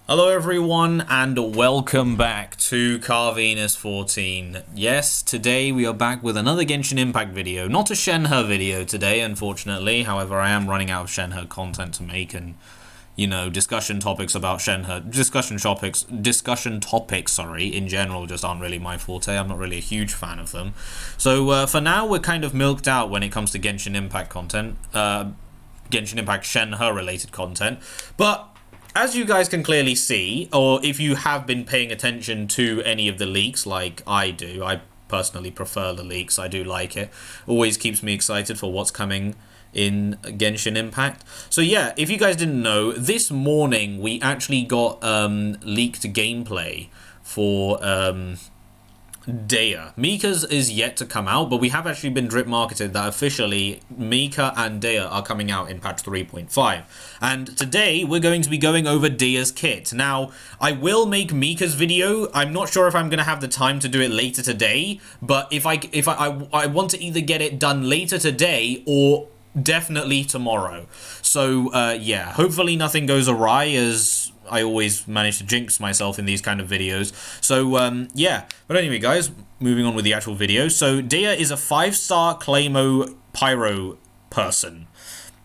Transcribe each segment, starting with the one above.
Hello everyone and welcome back to Carvenus 14. Yes, today we are back with another Genshin Impact video. Not a Shenhe video today, unfortunately. However, I am running out of Shenhe content to make and, you know, discussion topics about Shenhe, discussion topics, sorry, in general just aren't really my forte. I'm not really a huge fan of them. So for now, we're kind of milked out when it comes to Genshin Impact content, Genshin Impact Shenhe related content. But as you guys can clearly see, or if you have been paying attention to any of the leaks like I do, I personally prefer the leaks, I do like it. Always keeps me excited for what's coming in Genshin Impact. So yeah, if you guys didn't know, this morning we actually got leaked gameplay for Dehya. Mika's is yet to come out, but we have actually been drip marketed that officially Mika and Dehya are coming out in patch 3.5. And today we're going to be going over Dehya's kit. Now, I will make Mika's video. I'm not sure if I'm going to have the time to do it later today, but if I want to either get it done later today or definitely tomorrow. So yeah, hopefully nothing goes awry, as I always manage to jinx myself in these kind of videos. So yeah, but anyway guys, moving on with the actual video. So Dehya is a 5-star Claymore Pyro person.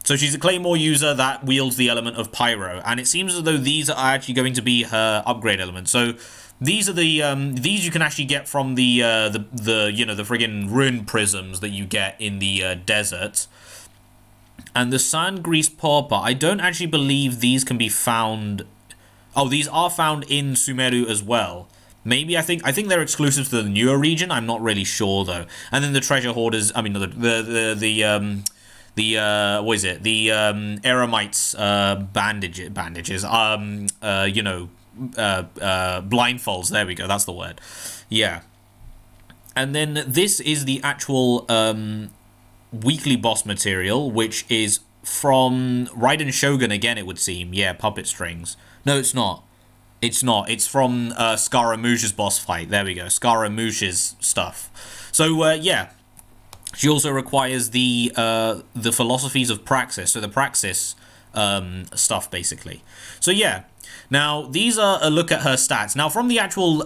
So she's a Claymore user that wields the element of Pyro, and it seems as though these are actually going to be her upgrade elements. So these are the these you can actually get from the you know, the friggin' rune prisms that you get in the desert. And the Sand Grease Pauper, I don't actually believe these can be found. Oh, these are found in Sumeru as well. Maybe, I think they're exclusive to the newer region. I'm not really sure though. And then the Treasure Hoarders, I mean what is it? The Eremites bandages. You know, blindfolds. There we go. That's the word. Yeah. And then this is the actual weekly boss material, which is from Raiden Shogun again, it would seem. Yeah, puppet strings. No, it's not. It's not. It's from Scaramouche's boss fight. There we go. Scaramouche's stuff. So, yeah. She also requires the philosophies of Praxis. So the Praxis stuff, basically. So, yeah. Now, these are a look at her stats. Now, from the actual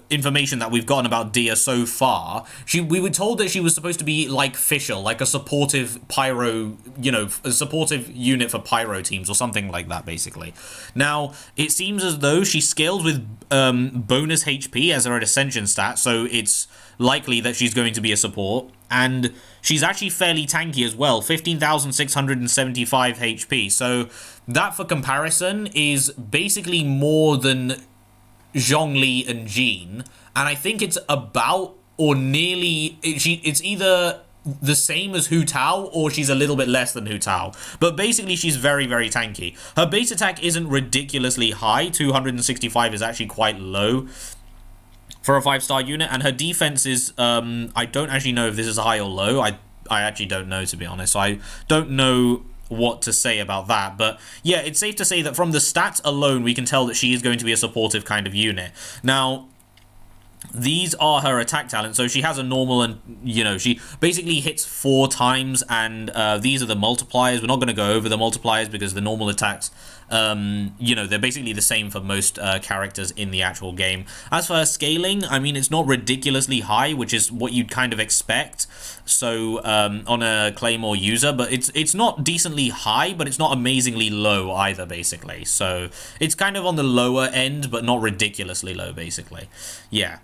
information that we've gotten about Dehya so far, we were told that she was supposed to be like Fischl, like a supportive pyro, you know, a supportive unit for pyro teams or something like that, basically. Now, it seems as though she scales with bonus HP as her ascension stat, so it's likely that she's going to be a support. And she's actually fairly tanky as well, 15,675 HP. So that, for comparison, is basically more than Zhongli and Jean. And I think it's about or nearly, it's either the same as Hu Tao or she's a little bit less than Hu Tao. But basically she's very, very tanky. Her base attack isn't ridiculously high. 265 is actually quite low for a 5-star unit, and her defense is, I don't actually know if this is high or low. I actually don't know, to be honest. So I don't know what to say about that, but yeah, it's safe to say that from the stats alone, we can tell that she is going to be a supportive kind of unit. Now, these are her attack talents, so she has a normal and, you know, she basically hits 4 times, and these are the multipliers. We're not going to go over the multipliers because the normal attacks, you know, they're basically the same for most characters in the actual game. As for her scaling, I mean, it's not ridiculously high, which is what you'd kind of expect, so on a Claymore user, but it's not decently high, but it's not amazingly low either, basically. So it's kind of on the lower end, but not ridiculously low, basically. Yeah.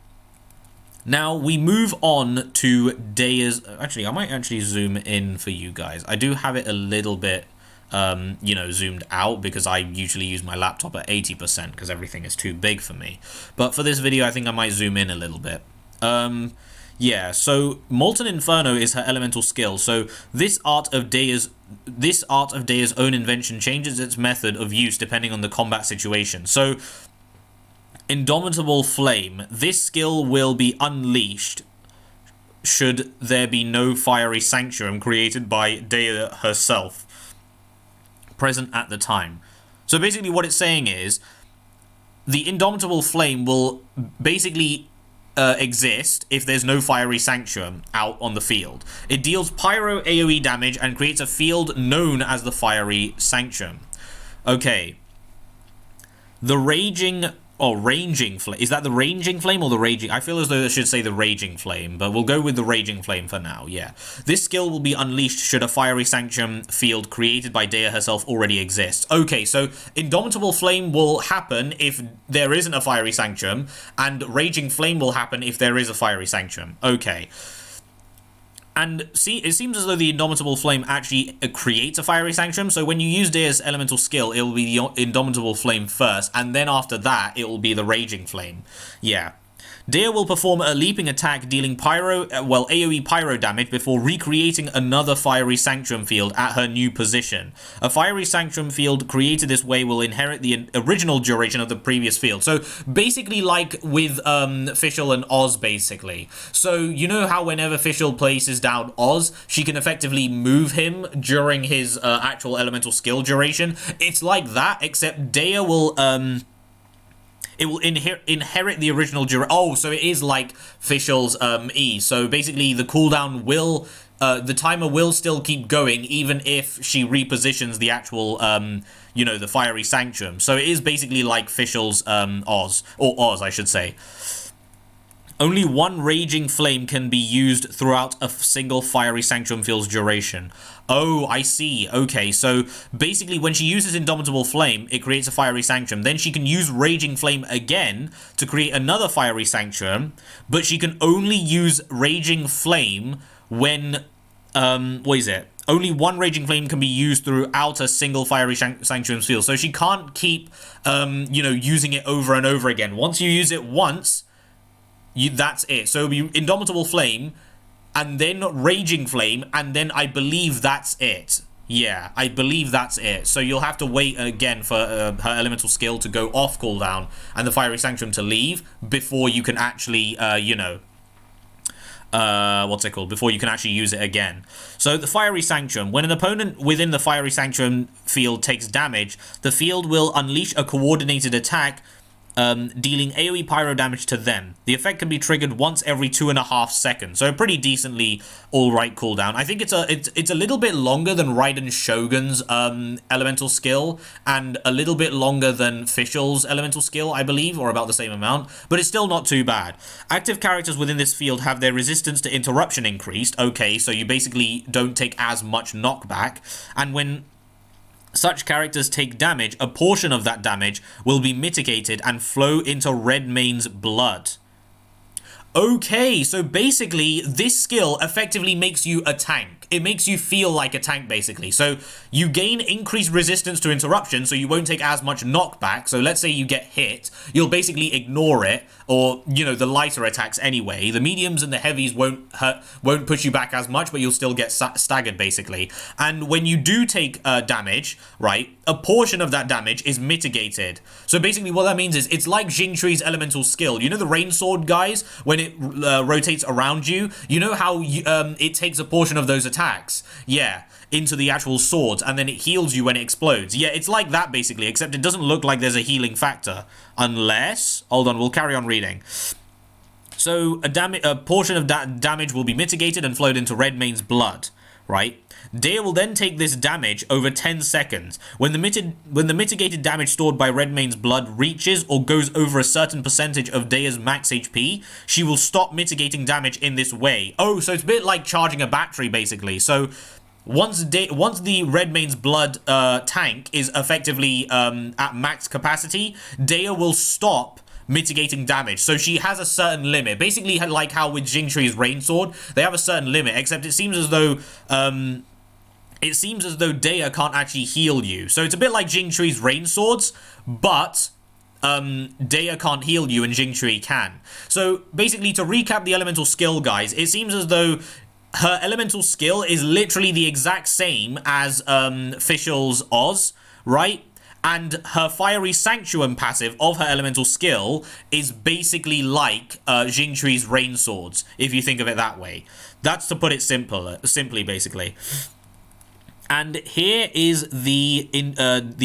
Now, we move on to Dehya's. Actually, I might actually zoom in for you guys. I do have it a little bit, you know, zoomed out because I usually use my laptop at 80% because everything is too big for me. But for this video, I think I might zoom in a little bit. Yeah, so Molten Inferno is her elemental skill. So this art of Dehya's own invention changes its method of use depending on the combat situation. So Indomitable Flame. This skill will be unleashed should there be no fiery sanctuary created by Dehya herself present at the time. So basically what it's saying is the Indomitable Flame will basically exist if there's no fiery sanctuary out on the field. It deals pyro AoE damage and creates a field known as the fiery sanctuary. Okay. The raging or ranging flame. Is that the ranging flame or the raging? I feel as though it should say the raging flame, but we'll go with the raging flame for now. Yeah. This skill will be unleashed should a fiery sanctum field created by Dehya herself already exist. Okay, so Indomitable Flame will happen if there isn't a fiery sanctum, and raging flame will happen if there is a fiery sanctum. Okay. And see, it seems as though the Indomitable Flame actually creates a fiery sanctum. So when you use Dehya's elemental skill, it will be the Indomitable Flame first, and then after that, it will be the Raging Flame. Yeah. Dehya will perform a leaping attack dealing AoE pyro damage before recreating another fiery sanctum field at her new position. A fiery sanctum field created this way will inherit the original duration of the previous field. So basically like with Fischl and Oz basically. So you know how whenever Fischl places down Oz, she can effectively move him during his actual elemental skill duration? It's like that, except Dehya will it will inherit the original duration. Oh, so it is like Fischl's E. So basically the cooldown will, the timer will still keep going even if she repositions the actual, you know, the fiery sanctum. So it is basically like Fischl's Oz, or Oz, I should say. Only one Raging Flame can be used throughout a single fiery sanctum field's duration. Oh, I see. Okay, so basically when she uses Indomitable Flame, it creates a fiery sanctum. Then she can use Raging Flame again to create another fiery sanctum, but she can only use Raging Flame when, what is it? Only one Raging Flame can be used throughout a single fiery sanctum field. So she can't keep, you know, using it over and over again. Once you use it once, that's it. So it'll be Indomitable Flame, and then Raging Flame, and then I believe that's it. Yeah, I believe that's it. So you'll have to wait again for her elemental skill to go off cooldown and the fiery sanctum to leave before you can actually, you know, what's it called? Before you can actually use it again. So the fiery sanctum. When an opponent within the fiery sanctum field takes damage, the field will unleash a coordinated attack, dealing AoE pyro damage to them. The effect can be triggered once every 2.5 seconds, so a pretty decently alright cooldown. I think it's a little bit longer than Raiden Shogun's elemental skill, and a little bit longer than Fischl's elemental skill, I believe, or about the same amount, but it's still not too bad. Active characters within this field have their resistance to interruption increased. Okay, so you basically don't take as much knockback, and when such characters take damage, a portion of that damage will be mitigated and flow into Redmane's blood. Okay, so basically this skill effectively makes you a tank. It makes you feel like a tank, basically. So you gain increased resistance to interruption, so you won't take as much knockback. So let's say you get hit, you'll basically ignore it, or, you know, the lighter attacks anyway. The mediums and the heavies won't push you back as much, but you'll still get staggered, basically. And when you do take damage, right, a portion of that damage is mitigated. So basically what that means is it's like Xingqiu's elemental skill. You know the Rain Sword, guys? When it rotates around you, you know how it takes a portion of those attacks? Yeah, into the actual swords, and then it heals you when it explodes. Yeah, it's like that, basically, except it doesn't look like there's a healing factor. Unless... Hold on, we'll carry on reading. So, a portion of that damage will be mitigated and flowed into Redmane's blood, right? Dehya will then take this damage over 10 seconds. When the mitigated damage stored by Redmane's blood reaches or goes over a certain percentage of Dehya's max HP, she will stop mitigating damage in this way. Oh, so it's a bit like charging a battery, basically. So once the Redmane's blood tank is effectively at max capacity, Dehya will stop mitigating damage. So she has a certain limit. Basically like how with Xingqiu's Rain Sword, they have a certain limit, except it seems as though Dehya can't actually heal you. So it's a bit like Xingqiu's Rain Swords, but Dehya can't heal you and Xingqiu can. So basically, to recap the elemental skill, guys, it seems as though her elemental skill is literally the exact same as Fischl's Oz, right? And her Fiery Sanctuum passive of her elemental skill is basically like Xingqiu's Rain Swords, if you think of it that way. That's to put it simply, basically. And here is the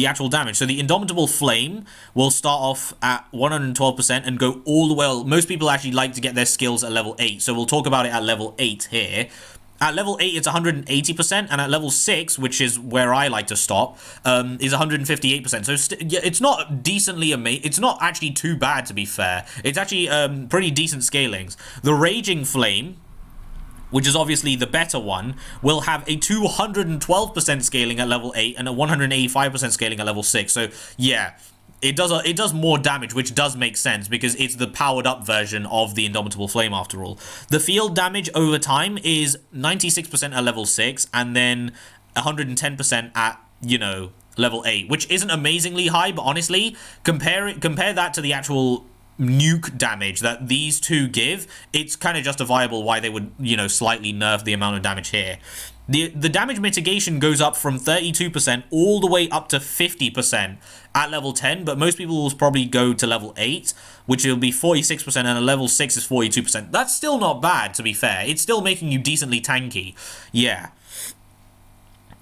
actual damage. So the Indomitable Flame will start off at 112% and go all the way. Well, most people actually like to get their skills at level 8. So we'll talk about it at level 8 here. At level 8, it's 180%, and at level 6, which is where I like to stop, is 158%. So yeah, it's not decently amazing. It's not actually too bad, to be fair. It's actually pretty decent scalings. The Raging Flame, which is obviously the better one, will have a 212% scaling at level 8 and a 185% scaling at level 6. So yeah, it does more damage, which does make sense because it's the powered up version of the Indomitable Flame after all. The field damage over time is 96% at level 6 and then 110% at, you know, level 8, which isn't amazingly high, but honestly, compare that to the actual nuke damage that these two give, it's kind of justifiable why they would, you know, slightly nerf the amount of damage here. The damage mitigation goes up from 32% all the way up to 50% at level 10, but most people will probably go to level 8, which will be 46%, and at level 6 is 42%. That's still not bad, to be fair. It's still making you decently tanky. Yeah.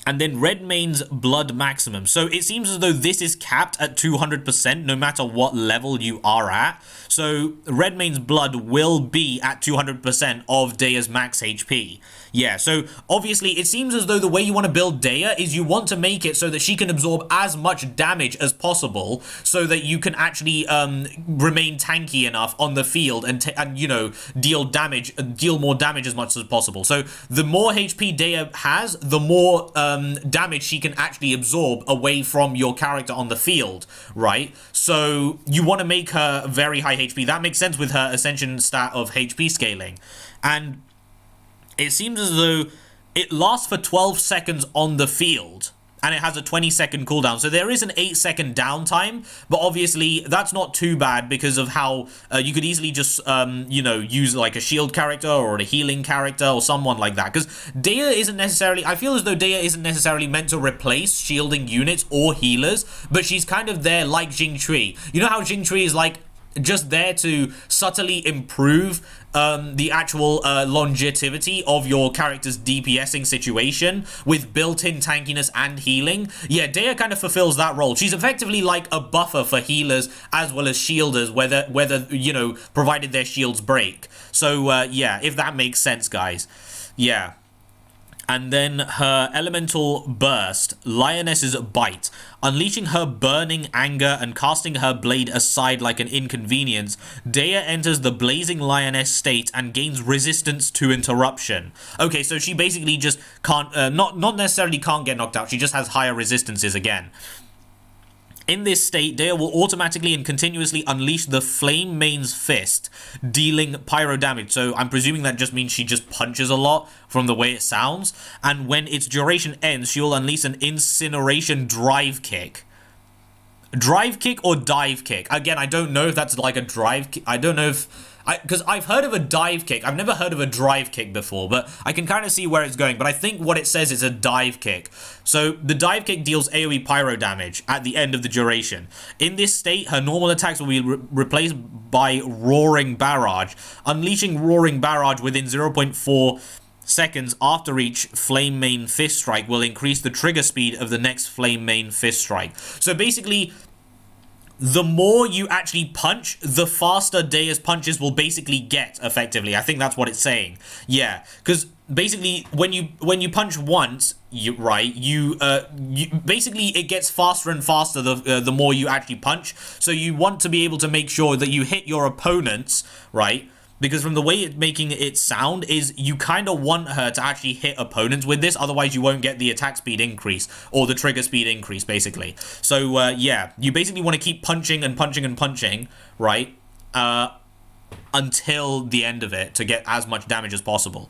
And then Redmane's Blood Maximum. So it seems as though this is capped at 200% no matter what level you are at. So Redmane's Blood will be at 200% of Daya's max HP. Yeah, so obviously it seems as though the way you want to build Daya is you want to make it so that she can absorb as much damage as possible so that you can actually remain tanky enough on the field and you know, deal more damage as much as possible. So the more HP Daya has, the more damage she can actually absorb away from your character on the field, right? So you want to make her very high HP. That makes sense with her Ascension stat of HP scaling. And it seems as though it lasts for 12 seconds on the field, and it has a 20-second cooldown. So there is an 8-second downtime, but obviously that's not too bad because of how you could easily just, you know, use like a shield character or a healing character or someone like that. Because Daya isn't necessarily, I feel as though Daya isn't necessarily meant to replace shielding units or healers, but she's kind of there like Xingqiu. You know how Xingqiu is like just there to subtly improve the actual longevity of your character's DPSing situation with built-in tankiness and healing. Yeah, Daya kind of fulfills that role. She's effectively like a buffer for healers as well as shielders, whether you know, provided their shields break. So yeah, if that makes sense, guys. Yeah. And then her elemental burst, Lioness's Bite. Unleashing her burning anger and casting her blade aside like an inconvenience, Daya enters the blazing lioness state and gains resistance to interruption. Okay, so she basically just can't, not necessarily can't get knocked out, she just has higher resistances again. In this state, Daya will automatically and continuously unleash the Flame Mane's Fist, dealing pyro damage. So I'm presuming that just means she just punches a lot from the way it sounds. And when its duration ends, she will unleash an Incineration Drive Kick. Drive kick or dive kick? Again, I don't know if that's like a drive kick. I don't know if... Because I've heard of a dive kick. I've never heard of a drive kick before, but I can kind of see where it's going. But I think what it says is a dive kick. So the dive kick deals AoE pyro damage at the end of the duration. In this state, her normal attacks will be replaced by Roaring Barrage. Unleashing Roaring Barrage within 0.4 seconds after each Flame Mane Fist Strike will increase the trigger speed of the next Flame Mane Fist Strike. So basically, the more you actually punch, the faster Daya's punches will basically get, effectively. I think that's what it's saying. Yeah, because basically, when you punch once, you basically it gets faster and faster the more you actually punch. So you want to be able to make sure that you hit your opponents, right? Because from the way it's making it sound is you kind of want her to actually hit opponents with this, otherwise you won't get the attack speed increase or the trigger speed increase, basically. So yeah, you basically want to keep punching and punching and punching, right, until the end of it to get as much damage as possible.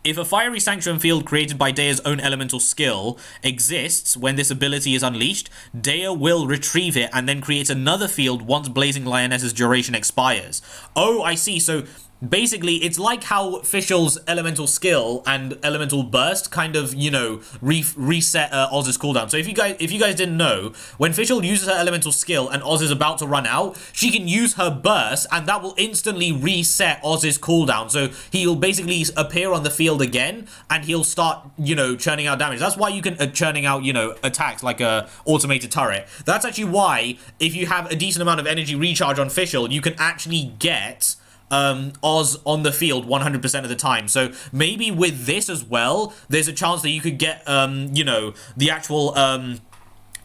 If a fiery sanctum field created by Daya's own elemental skill exists when this ability is unleashed, Daya will retrieve it and then create another field once Blazing Lioness's duration expires. Oh, I see. So basically, it's like how Fischl's elemental skill and elemental burst kind of, you know, reset Oz's cooldown. So if you guys didn't know, when Fischl uses her elemental skill and Oz is about to run out, she can use her burst and that will instantly reset Oz's cooldown. So he'll basically appear on the field again and he'll start, you know, churning out damage. That's why you can churning out, you know, attacks like a automated turret. That's actually why if you have a decent amount of energy recharge on Fischl, you can actually get Oz on the field 100% of the time. So maybe with this as well, there's a chance that you could get, you know, the actual,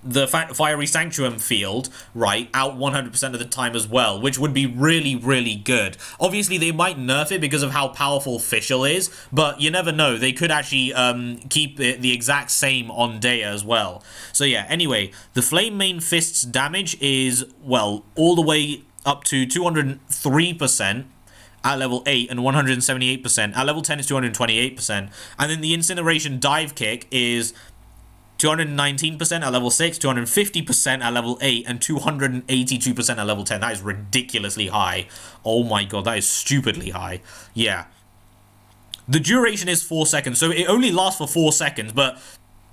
the Fiery Sanctuum field, right, out 100% of the time as well, which would be really, really good. Obviously, they might nerf it because of how powerful Fischl is, but you never know. They could actually keep it the exact same on Dehya as well. So yeah, anyway, the Flame Main Fist's damage is, well, all the way up to 203%. At level 8 and 178%. At level 10 is 228%. And then the Incineration Dive Kick is 219% at level 6, 250% at level 8, and 282% at level 10. That is ridiculously high. Oh my god, that is stupidly high. Yeah. The duration is 4 seconds, so it only lasts for 4 seconds, but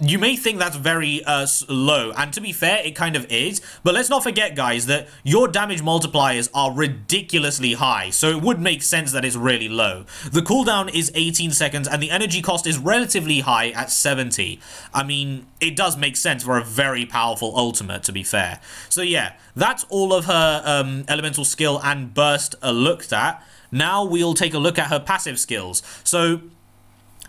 you may think that's very low, and to be fair, it kind of is, but let's not forget, guys, that your damage multipliers are ridiculously high, so it would make sense that it's really low. The cooldown is 18 seconds, and the energy cost is relatively high at 70. I mean, it does make sense for a very powerful ultimate, to be fair. So yeah, that's all of her elemental skill and burst looked at. Now we'll take a look at her passive skills. So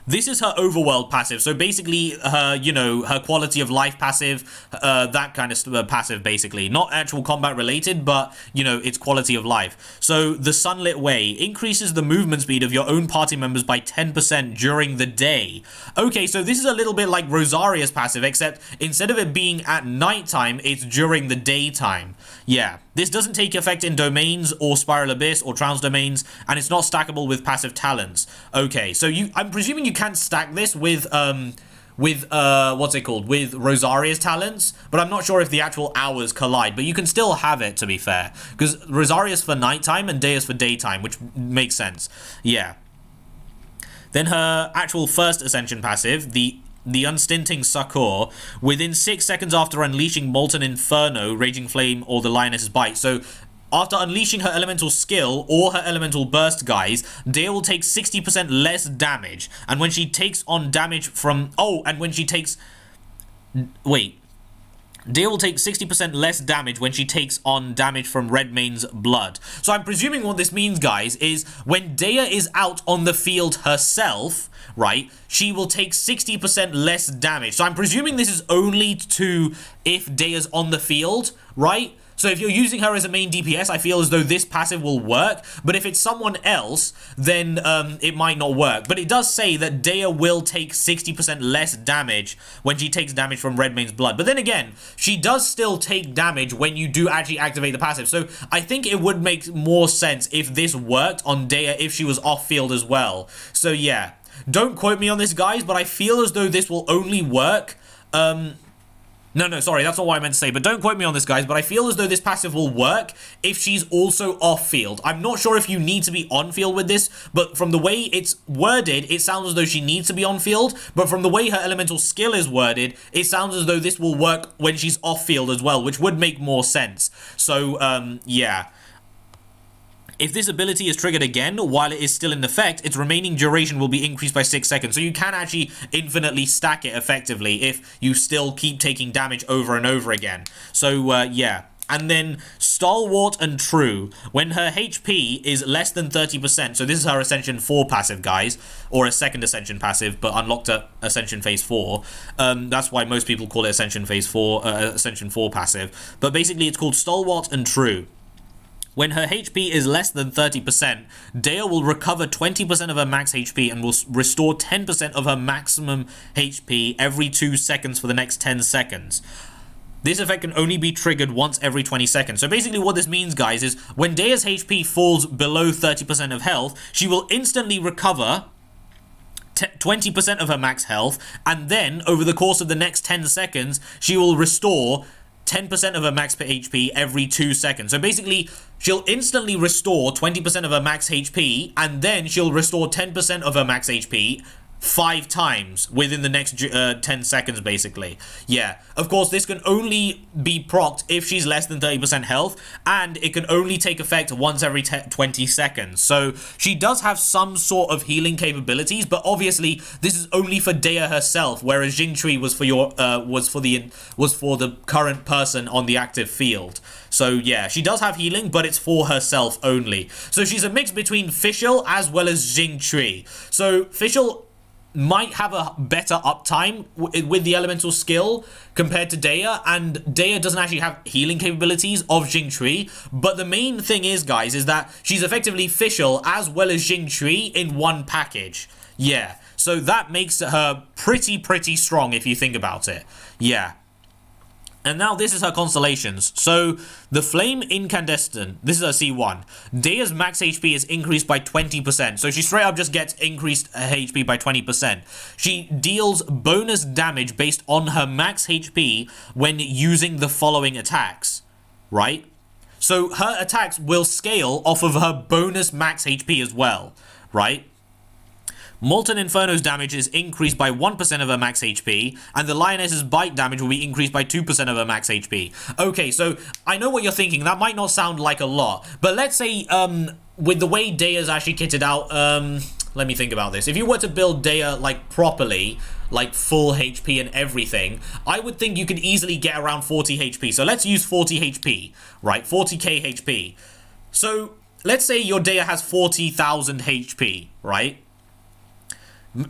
this is her overworld passive, so basically her, you know, her quality of life passive, that kind of passive basically. Not actual combat related, but, you know, it's quality of life. So the Sunlit Way increases the movement speed of your own party members by 10% during the day. Okay, so this is a little bit like Rosaria's passive, except instead of it being at nighttime, it's during the daytime. Yeah, this doesn't take effect in domains or Spiral Abyss or Trounce domains, and it's not stackable with passive talents. Okay, so I'm presuming you can't stack this with what's it called, with Rosaria's talents, but I'm not sure if the actual hours collide, but you can still have it, to be fair, because Rosaria's for nighttime and Deya's for daytime, which makes sense. Yeah. Then her actual first Ascension passive, the Unstinting Succor, within 6 seconds after unleashing Molten Inferno, Raging Flame, or the Lioness's Bite. So after unleashing her elemental skill or her elemental burst, guys, Dehya will take 60% less damage. And when she takes on damage from... Oh, and when she takes... Wait. Dehya will take 60% less damage when she takes on damage from Redmane's blood. So I'm presuming what this means, guys, is when Dehya is out on the field herself, right, she will take 60% less damage. So I'm presuming this is only to if Deya's on the field, right? So if you're using her as a main DPS, I feel as though this passive will work. But if it's someone else, then it might not work. But it does say that Dehya will take 60% less damage when she takes damage from Redmane's blood. But then again, she does still take damage when you do actually activate the passive. So I think it would make more sense if this worked on Dehya if she was off field as well. So yeah, don't quote me on this, guys, but I feel as though this will only work... No, sorry, that's not what I meant to say, but don't quote me on this, guys, but I feel as though this passive will work if she's also off-field. I'm not sure if you need to be on-field with this, but from the way it's worded, it sounds as though she needs to be on-field, but from the way her elemental skill is worded, it sounds as though this will work when she's off-field as well, which would make more sense. So, yeah. If this ability is triggered again while it is still in effect, its remaining duration will be increased by 6 seconds. So you can actually infinitely stack it effectively if you still keep taking damage over and over again. So, yeah. And then Stalwart and True, when her HP is less than 30%, so this is her Ascension 4 passive, guys, or a second Ascension passive, but unlocked at Ascension Phase 4. That's why most people call it Ascension Phase 4, Ascension 4 passive. But basically it's called Stalwart and True. When her HP is less than 30%, Dehya will recover 20% of her max HP and will restore 10% of her maximum HP every 2 seconds for the next 10 seconds. This effect can only be triggered once every 20 seconds. So basically what this means, guys, is when Dehya's HP falls below 30% of health, she will instantly recover 20% of her max health, and then over the course of the next 10 seconds, she will restore 10% of her max HP every 2 seconds. So basically, she'll instantly restore 20% of her max HP, and then she'll restore 10% of her max HP 5 times within the next 10 seconds, basically. Yeah, of course, this can only be procced if she's less than 30% health, and it can only take effect once every 20 seconds. So she does have some sort of healing capabilities, but obviously this is only for Dea herself, whereas Xingqiu was for your was for the current person on the active field. So yeah, she does have healing, but it's for herself only. So she's a mix between Fischl as well as Xingqiu. So Fischl might have a better uptime with the elemental skill compared to Dea, and Dea doesn't actually have healing capabilities of Xingqiu, but the main thing is, guys, is that she's effectively Fischl as well as Xingqiu in one package. Yeah, so that makes her pretty strong if you think about it. Yeah. And now this is her constellations. So the Flame Incandescent, this is her C1. Dea's max HP is increased by 20%. So she straight up just gets increased HP by 20%. She deals bonus damage based on her max HP when using the following attacks, right? So her attacks will scale off of her bonus max HP as well, right? Molten Inferno's damage is increased by 1% of her max HP, and the Lioness's bite damage will be increased by 2% of her max HP. Okay, so I know what you're thinking. That might not sound like a lot, but let's say, with the way Dea's actually kitted out, let me think about this. If you were to build Dea, like, properly, like full HP and everything, I would think you could easily get around 40 HP. So let's use 40 HP, right? 40k HP. So let's say your Dea has 40,000 HP, right?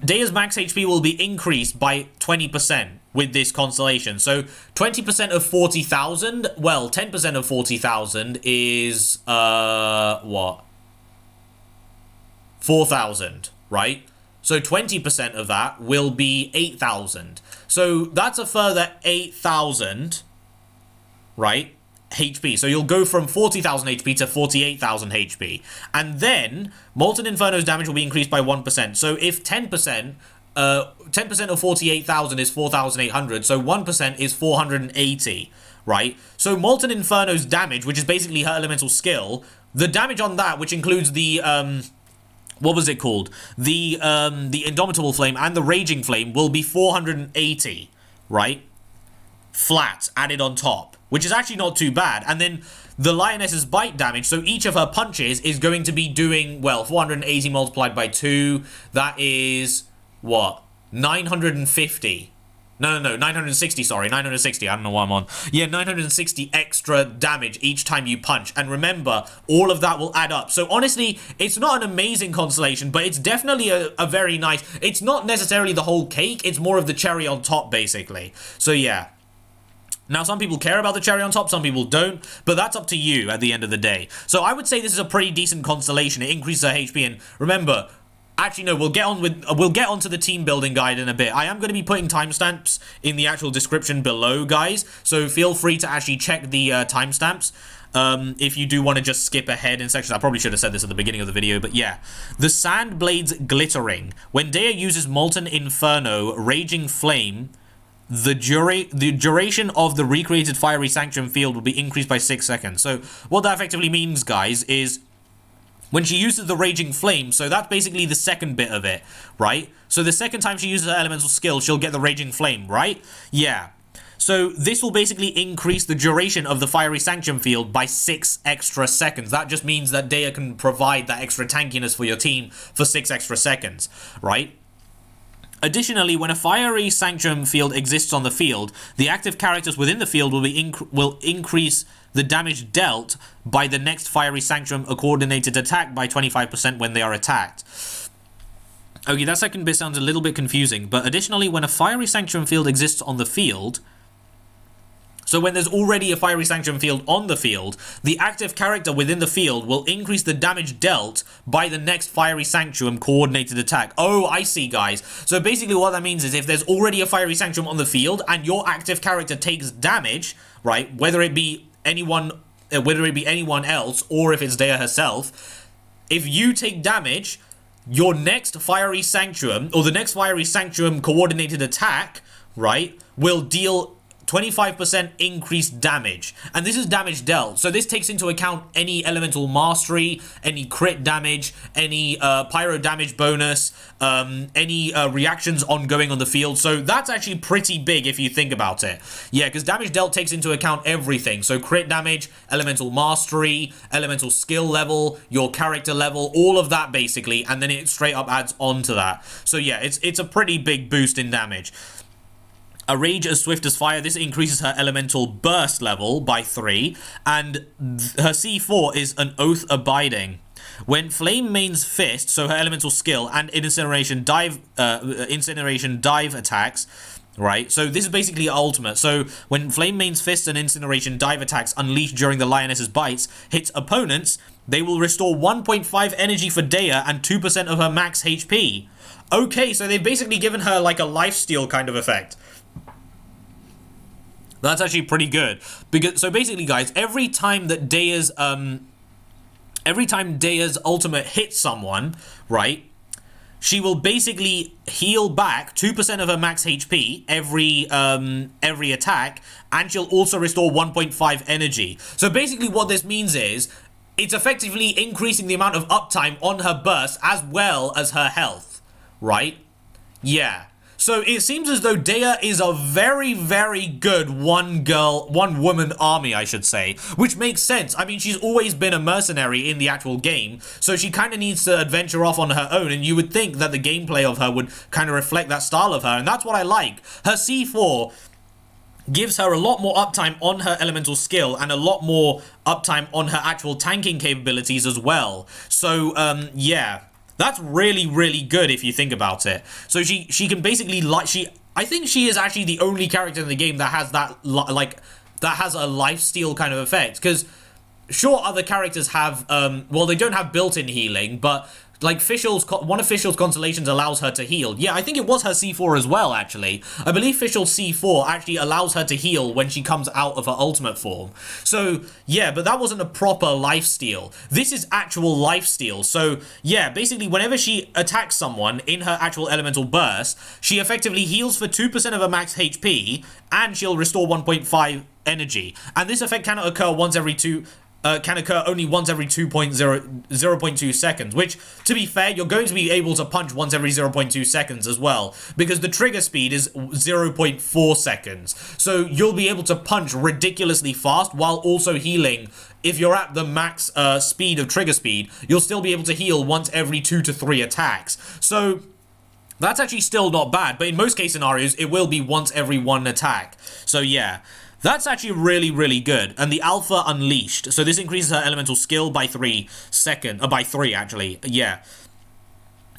Dea's max HP will be increased by 20% with this constellation. So 20% of 40,000, well, 10% of 40,000 is, what? 4,000, right? So 20% of that will be 8,000. So that's a further 8,000, right? HP. So you'll go from 40,000 HP to 48,000 HP. And then Molten Inferno's damage will be increased by 1%. So if 10% of 48,000 is 4,800, so 1% is 480, right? So Molten Inferno's damage, which is basically her elemental skill, the damage on that, which includes the what was it called? The Indomitable Flame and the Raging Flame, will be 480, right? Flat, added on top, which is actually not too bad. And then the Lioness's bite damage, so each of her punches is going to be doing, well, 480 multiplied by 2, that is, what, 950. No, 960, sorry, 960, I don't know what I'm on. Yeah, 960 extra damage each time you punch. And remember, all of that will add up. So honestly, it's not an amazing constellation, but it's definitely a very nice, it's not necessarily the whole cake, it's more of the cherry on top, basically. So yeah. Now, some people care about the cherry on top, some people don't, but that's up to you at the end of the day. So I would say this is a pretty decent constellation. It increases her HP, and remember, actually no, we'll get on to the team building guide in a bit. I am going to be putting timestamps in the actual description below, guys, so feel free to actually check the timestamps. If you do want to just skip ahead in sections. I probably should have said this at the beginning of the video, but yeah. The Sand Blades Glittering. When Dea uses Molten Inferno, Raging Flame, the duration of the recreated Fiery Sanctum field will be increased by 6 seconds. So what that effectively means, guys, is when she uses the Raging Flame, so that's basically the second bit of it, right? So the second time she uses her elemental skill, she'll get the Raging Flame, right? Yeah. So this will basically increase the duration of the Fiery Sanctum field by 6 extra seconds. That just means that Dea can provide that extra tankiness for your team for 6 extra seconds, right? Additionally, when a Fiery Sanctum field exists on the field, the active characters within the field will increase the damage dealt by the next Fiery Sanctum a coordinated attack by 25% when they are attacked. Okay, that second bit sounds a little bit confusing, but additionally, when a Fiery Sanctum field exists on the field, so when there's already a Fiery Sanctum field on the field, the active character within the field will increase the damage dealt by the next Fiery Sanctum coordinated attack. Oh, I see, guys. So basically what that means is if there's already a Fiery Sanctum on the field and your active character takes damage, right, whether it be anyone else or if it's Dea herself, if you take damage, your next Fiery Sanctum, or the next Fiery Sanctum coordinated attack, right, will deal 25% increased damage. And this is damage dealt. So this takes into account any elemental mastery, any crit damage, any pyro damage bonus, any reactions ongoing on the field. So that's actually pretty big if you think about it. Yeah, because damage dealt takes into account everything. So crit damage, elemental mastery, elemental skill level, your character level, all of that basically, and then it straight up adds on to that. So yeah, it's a pretty big boost in damage. A rage as swift as fire, this increases her elemental burst level by 3, and her C4 is an oath abiding. When Flame Main's Fist, so her elemental skill, and incineration dive attacks, right? So this is basically ultimate. So when Flame Main's Fist and incineration dive attacks unleashed during the Lioness's bites hits opponents, they will restore 1.5 energy for Dehya and 2% of her max HP. Okay, so they've basically given her like a lifesteal kind of effect. That's actually pretty good. So basically, guys, every time Dehya's ultimate hits someone, right, she will basically heal back 2% of her max HP every attack, and she'll also restore 1.5 energy. So basically what this means is it's effectively increasing the amount of uptime on her burst as well as her health, right? Yeah. So it seems as though Dehya is a very, very good one woman army, I should say, which makes sense. I mean, she's always been a mercenary in the actual game, so she kind of needs to adventure off on her own, and you would think that the gameplay of her would kind of reflect that style of her, and that's what I like. Her C4 gives her a lot more uptime on her elemental skill and a lot more uptime on her actual tanking capabilities as well. So, yeah. That's really, really good if you think about it. So she can basically I think she is actually the only character in the game that has that that has a lifesteal kind of effect. Because sure, other characters have well, they don't have built-in healing, but like one of Fischl's constellations allows her to heal. Yeah, I think it was her C4 as well, actually. I believe Fischl's C4 actually allows her to heal when she comes out of her ultimate form. So, yeah, but that wasn't a proper lifesteal. This is actual lifesteal. So, yeah, basically, whenever she attacks someone in her actual elemental burst, she effectively heals for 2% of her max HP, and she'll restore 1.5 energy. And this effect cannot occur only once every 0.2 seconds, which, to be fair, you're going to be able to punch once every 0.2 seconds as well, because the trigger speed is 0.4 seconds. So you'll be able to punch ridiculously fast while also healing. If you're at the max speed of trigger speed, you'll still be able to heal once every 2 to 3 attacks. So that's actually still not bad, but in most case scenarios, it will be once every 1 attack. So yeah. That's actually really, really good. And the Alpha Unleashed. So this increases her elemental skill by 3 actually. Yeah.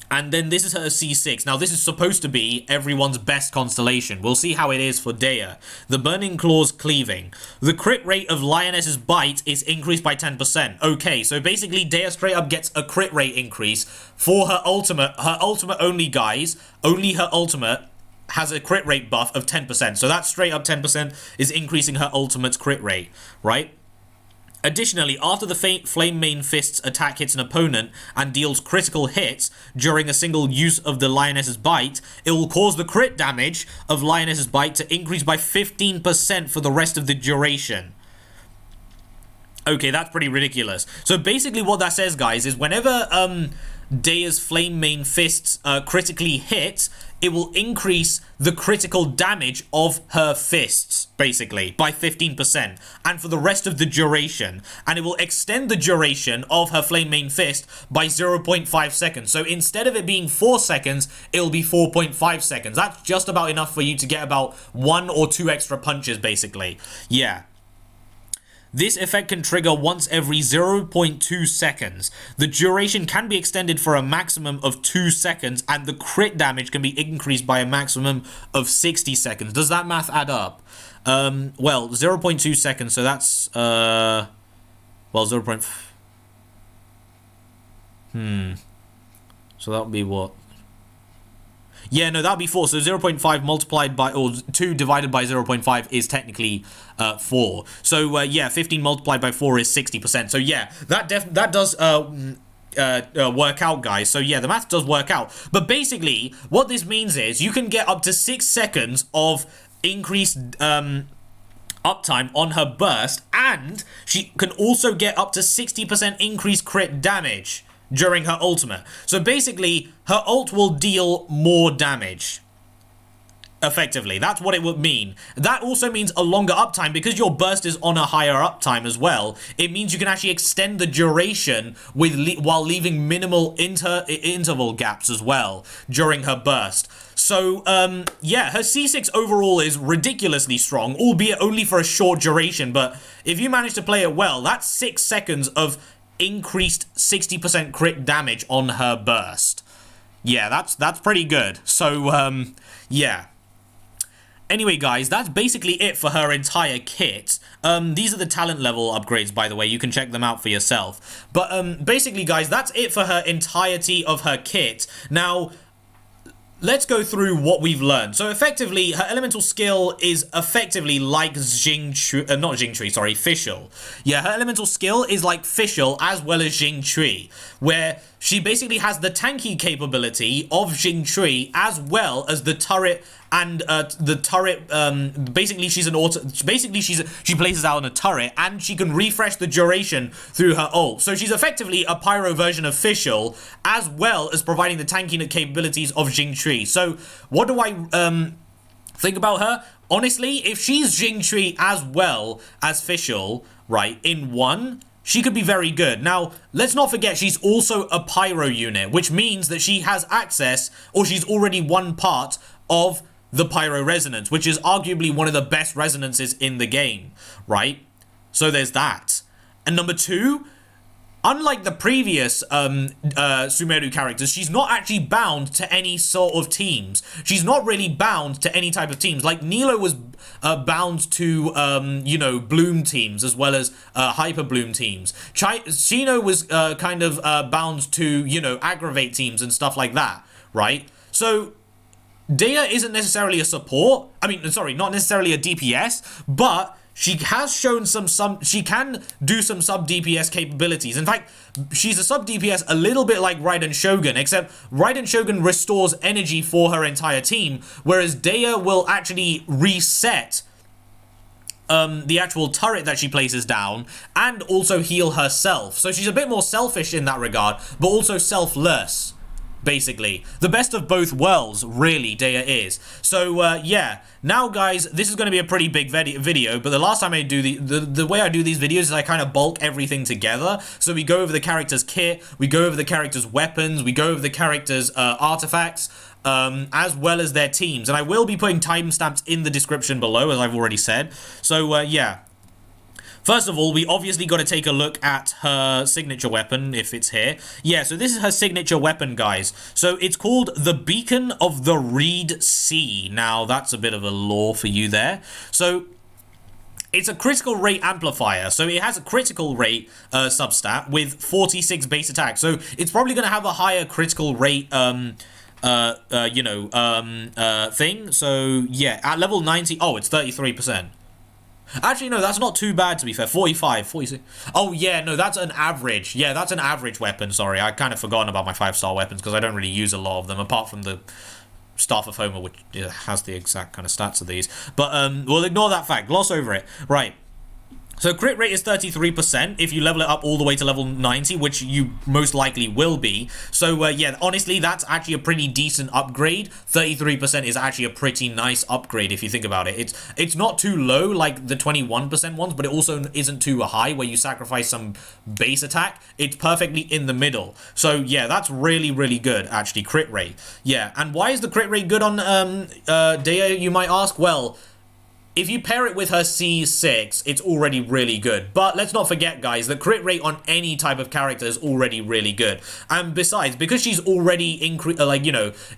And then this is her C6. Now this is supposed to be everyone's best constellation. We'll see how it is for Dehya. The Burning Claws Cleaving. The crit rate of Lioness's Bite is increased by 10%. Okay, so basically Dehya straight up gets a crit rate increase for her ultimate. Her ultimate only, guys. Only her ultimate has a crit rate buff of 10%. So that straight up 10% is increasing her ultimate's crit rate, right? Additionally, after the Flame Main Fist's attack hits an opponent and deals critical hits during a single use of the Lioness's Bite, it will cause the crit damage of Lioness's Bite to increase by 15% for the rest of the duration. Okay, that's pretty ridiculous. So basically what that says, guys, is whenever Dehya's Flame Main Fists critically hit, it will increase the critical damage of her fists, basically, by 15%, and for the rest of the duration. And it will extend the duration of her Flame Main Fist by 0.5 seconds. So instead of it being 4 seconds, it'll be 4.5 seconds. That's just about enough for you to get about 1 or 2 extra punches, basically. Yeah. This effect can trigger once every 0.2 seconds. The duration can be extended for a maximum of 2 seconds, and the crit damage can be increased by a maximum of 60 seconds. Does that math add up? Well, 0.2 seconds, so that's, well, 0. So that would be what? Yeah, no, that would be 4. So 0.5 multiplied by, or 2 divided by 0.5 is technically 4. So, yeah, 15 multiplied by 4 is 60%. So, yeah, that does work out, guys. So, yeah, the math does work out. But basically, what this means is you can get up to 6 seconds of increased uptime on her burst, and she can also get up to 60% increased crit damage during her ultimate. So basically, her ult will deal more damage. Effectively, that's what it would mean. That also means a longer uptime because your burst is on a higher uptime as well. It means you can actually extend the duration while leaving minimal interval gaps as well during her burst. So, yeah, her C6 overall is ridiculously strong, albeit only for a short duration. But if you manage to play it well, that's 6 seconds of increased 60% crit damage on her burst. Yeah, that's pretty good. So, yeah. Anyway, guys, that's basically it for her entire kit. These are the talent level upgrades, by the way. You can check them out for yourself. But basically, guys, that's it for her entirety of her kit. Now, let's go through what we've learned. So effectively, her elemental skill is effectively like Fischl. Yeah, her elemental skill is like Fischl as well as Xingqiu, where she basically has the tanky capability of Xingqiu as well as the turret and the turret. Basically, she's an auto. Basically, she places out on a turret and she can refresh the duration through her ult. So she's effectively a pyro version of Fischl as well as providing the tanking capabilities of Xingqiu. So what do I think about her? Honestly, if she's Xingqiu as well as Fischl, right, in one, she could be very good. Now, let's not forget she's also a pyro unit, which means that she has access, or she's already one part of the pyro resonance, which is arguably one of the best resonances in the game, right? So there's that. And number two, unlike the previous Sumeru characters, she's not actually bound to any sort of teams. She's not really bound to any type of teams. Like Nilo was bound to, you know, Bloom teams as well as Hyper Bloom teams. Chino was kind of bound to, you know, Aggravate teams and stuff like that, right? So Dehya isn't necessarily a support. I mean, sorry, not necessarily a DPS, but she has shown she can do some sub DPS capabilities. In fact, she's a sub DPS a little bit like Raiden Shogun, except Raiden Shogun restores energy for her entire team, whereas Dehya will actually reset the actual turret that she places down and also heal herself. So she's a bit more selfish in that regard, but also selfless. Basically, the best of both worlds, really, Dehya is. So, yeah. Now, guys, this is going to be a pretty big video, but the last time I do the way I do these videos is I kind of bulk everything together. So we go over the character's kit, we go over the character's weapons, we go over the character's artifacts, as well as their teams. And I will be putting timestamps in the description below, as I've already said. So, yeah. First of all, we obviously got to take a look at her signature weapon, if it's here. Yeah, so this is her signature weapon, guys. So it's called the Beacon of the Reed Sea. Now, that's a bit of a lore for you there. So it's a critical rate amplifier. So it has a critical rate substat with 46 base attack. So it's probably going to have a higher critical rate thing. So yeah, at level 90, oh, it's 33%. Actually, no, that's not too bad, to be fair. 45, 46. Oh, yeah, no, that's an average. Yeah, that's an average weapon. Sorry, I kind of forgotten about my 5-star weapons because I don't really use a lot of them, apart from the Staff of Homer, which has the exact kind of stats of these. But we'll ignore that fact. Gloss over it. Right. So crit rate is 33% if you level it up all the way to level 90, which you most likely will be. So yeah, honestly, that's actually a pretty decent upgrade. 33% is actually a pretty nice upgrade if you think about it. It's not too low like the 21% ones, but it also isn't too high where you sacrifice some base attack. It's perfectly in the middle. So yeah, that's really, really good, actually, crit rate. Yeah, and why is the crit rate good on Dehya, you might ask? Well, if you pair it with her C6, it's already really good. But let's not forget, guys, the crit rate on any type of character is already really good. And besides, because she's already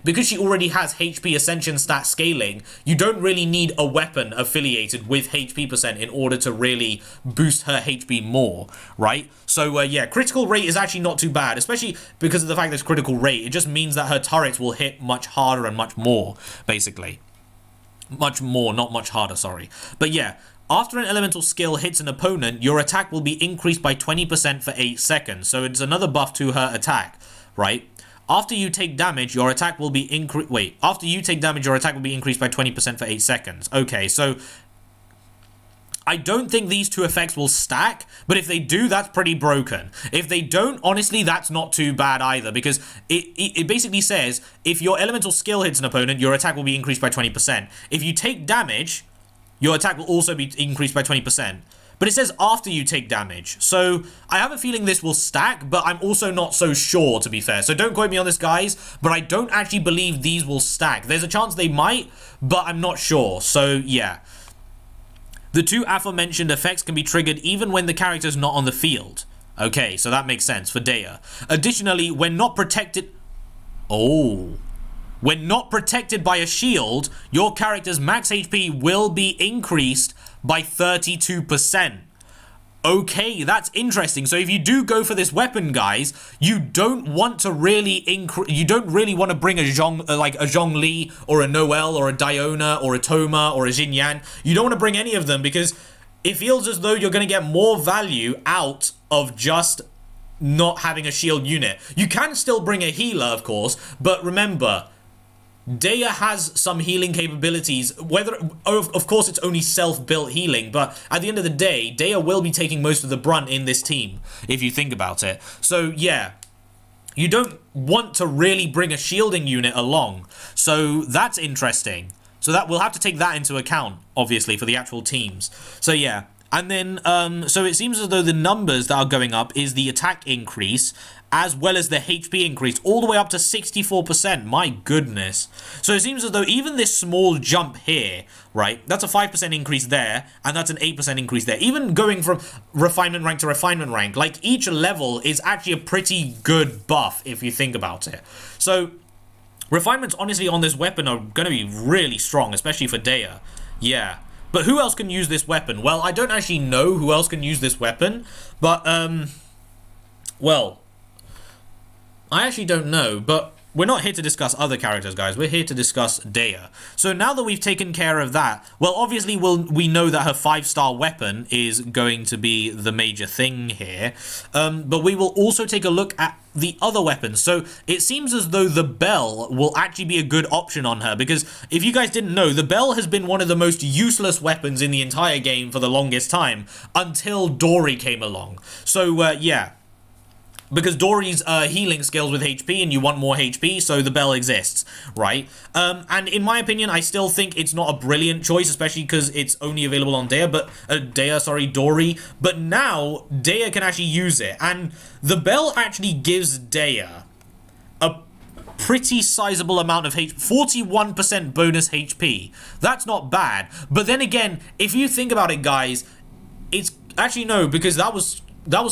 because she already has HP Ascension stat scaling, you don't really need a weapon affiliated with HP percent in order to really boost her HP more, right? So yeah, critical rate is actually not too bad, especially because of the fact that it's critical rate. It just means that her turrets will hit much harder and much more, basically. Much more, not much harder, sorry. But yeah, after an elemental skill hits an opponent, your attack will be increased by 20% for 8 seconds. So it's another buff to her attack, right? After you take damage, your attack will be increased... Wait, after you take damage, your attack will be increased by 20% for 8 seconds. Okay, so I don't think these two effects will stack, but if they do, that's pretty broken. If they don't, honestly, that's not too bad either, because it basically says, if your elemental skill hits an opponent, your attack will be increased by 20%. If you take damage, your attack will also be increased by 20%. But it says after you take damage. So I have a feeling this will stack, but I'm also not so sure, to be fair. So don't quote me on this, guys, but I don't actually believe these will stack. There's a chance they might, but I'm not sure. So yeah. The two aforementioned effects can be triggered even when the character is not on the field. Okay, so that makes sense for Dehya. Additionally, when not protected... Oh... When not protected by a shield, your character's max HP will be increased by 32%. Okay, that's interesting. So if you do go for this weapon, guys, you don't want to really want to bring a Zhongli or a Noelle or a Diona or a Thoma or a Xinyan. You don't want to bring any of them because it feels as though you're going to get more value out of just not having a shield unit. You can still bring a healer, of course, but remember, Dehya has some healing capabilities, of course it's only self-built healing, but at the end of the day, Dehya will be taking most of the brunt in this team, if you think about it. So yeah, you don't want to really bring a shielding unit along, so that's interesting. So that we'll have to take that into account, obviously, for the actual teams. So yeah, and then, so it seems as though the numbers that are going up is the attack increase, as well as the HP increase, all the way up to 64%. My goodness. So it seems as though even this small jump here, right, that's a 5% increase there, and that's an 8% increase there. Even going from refinement rank to refinement rank, like each level is actually a pretty good buff, if you think about it. So refinements, honestly, on this weapon are going to be really strong, especially for Dehya. Yeah. But who else can use this weapon? Well, I don't actually know who else can use this weapon, but, well, I actually don't know, but we're not here to discuss other characters, guys. We're here to discuss Dehya. So now that we've taken care of that, well, obviously we know that her 5-star weapon is going to be the major thing here, but we will also take a look at the other weapons. So it seems as though the bell will actually be a good option on her, because if you guys didn't know, the bell has been one of the most useless weapons in the entire game for the longest time, until Dory came along. So, yeah. Because Dory's healing scales with HP and you want more HP, so the bell exists, right? And in my opinion, I still think it's not a brilliant choice, especially because it's only available on Dory. But now, Dehya can actually use it. And the bell actually gives Dehya a pretty sizable amount of HP, 41% bonus HP. That's not bad. But then again, if you think about it, guys, it's... Actually, no, because that was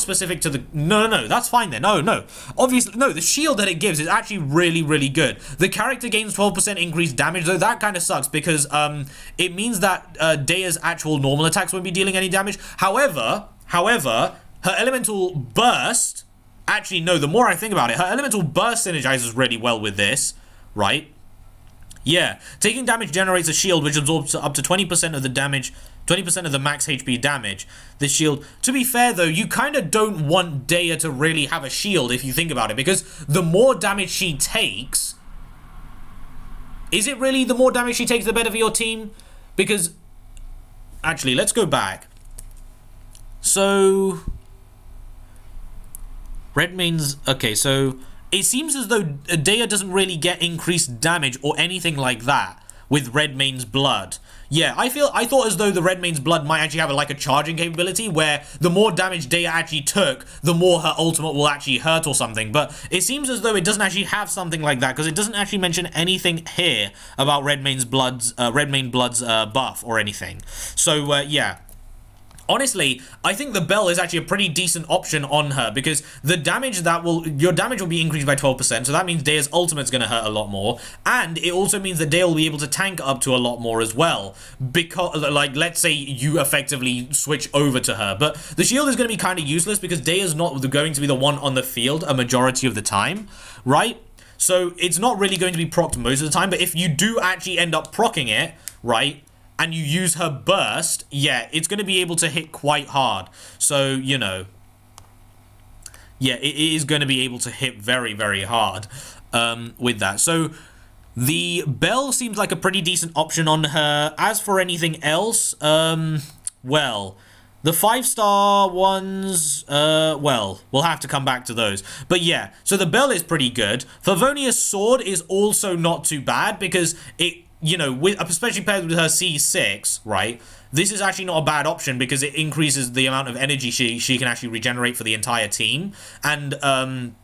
specific to the... No, that's fine then. No. Obviously, no, the shield that it gives is actually really, really good. The character gains 12% increased damage, though that kind of sucks because it means that Dehya's actual normal attacks won't be dealing any damage. However, her elemental burst... Actually, no, the more I think about it, her elemental burst synergizes really well with this, right? Yeah, taking damage generates a shield which absorbs up to 20% of the damage, 20% of the max HP damage. This shield, to be fair though, you kind of don't want Dehya to really have a shield if you think about it, because the more damage she takes, is it really the more damage she takes the better for your team? Because, actually, let's go back. So, Redmane's, okay, so it seems as though Dehya doesn't really get increased damage or anything like that with Redmane's blood. Yeah, I thought as though the Redmane's blood might actually have like a charging capability where the more damage Dehya actually took, the more her ultimate will actually hurt or something. But it seems as though it doesn't actually have something like that, because it doesn't actually mention anything here about Redmane Blood's buff or anything. So yeah. Honestly, I think the bell is actually a pretty decent option on her, because the damage your damage will be increased by 12%, so that means Dehya's ultimate's going to hurt a lot more, and it also means that Dehya will be able to tank up to a lot more as well, because, like, let's say you effectively switch over to her, but the shield is going to be kind of useless because Dehya's not going to be the one on the field a majority of the time, right? So it's not really going to be procced most of the time, but if you do actually end up proccing it, right, and you use her burst, yeah, it's going to be able to hit quite hard. So, you know, yeah, it is going to be able to hit very, very hard with that. So, the bell seems like a pretty decent option on her. As for anything else, well, the 5-star ones, well, we'll have to come back to those. But yeah, so the bell is pretty good. Favonia's sword is also not too bad because it, you know, especially paired with her C6, right? This is actually not a bad option because it increases the amount of energy she can actually regenerate for the entire team. And,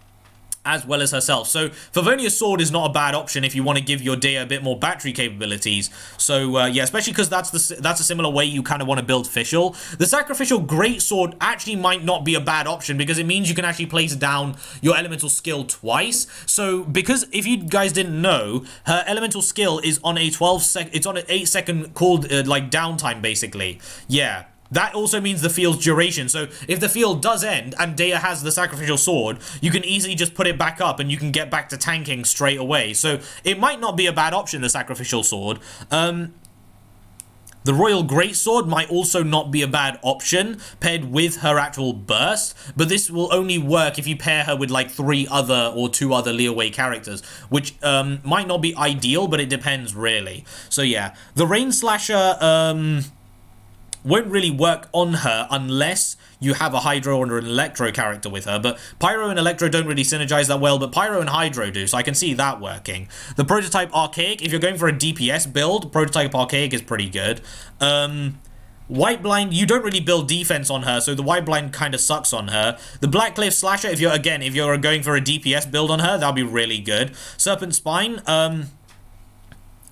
as well as herself. So Favonia's sword is not a bad option if you want to give your Dea a bit more battery capabilities. So yeah, especially because that's a similar way you kind of want to build Fischl. The Sacrificial Greatsword actually might not be a bad option because it means you can actually place down your elemental skill twice. So because if you guys didn't know, her elemental skill is on a 8-second called like downtime basically. Yeah. That also means the field's duration, so if the field does end and Dea has the Sacrificial Sword, you can easily just put it back up and you can get back to tanking straight away. So it might not be a bad option, the Sacrificial Sword. The Royal Greatsword might also not be a bad option paired with her actual burst, but this will only work if you pair her with like 2 other Liyue characters, which might not be ideal, but it depends really. So yeah, the Rain Slasher, won't really work on her unless you have a Hydro or an Electro character with her, but Pyro and Electro don't really synergize that well, but Pyro and Hydro do, so I can see that working. The Prototype Archaic, if you're going for a DPS build, Prototype Archaic is pretty good. White Blind, you don't really build defense on her, so the White Blind kind of sucks on her. The Black Cliff Slasher, if you're going for a DPS build on her, that'll be really good. Serpent Spine,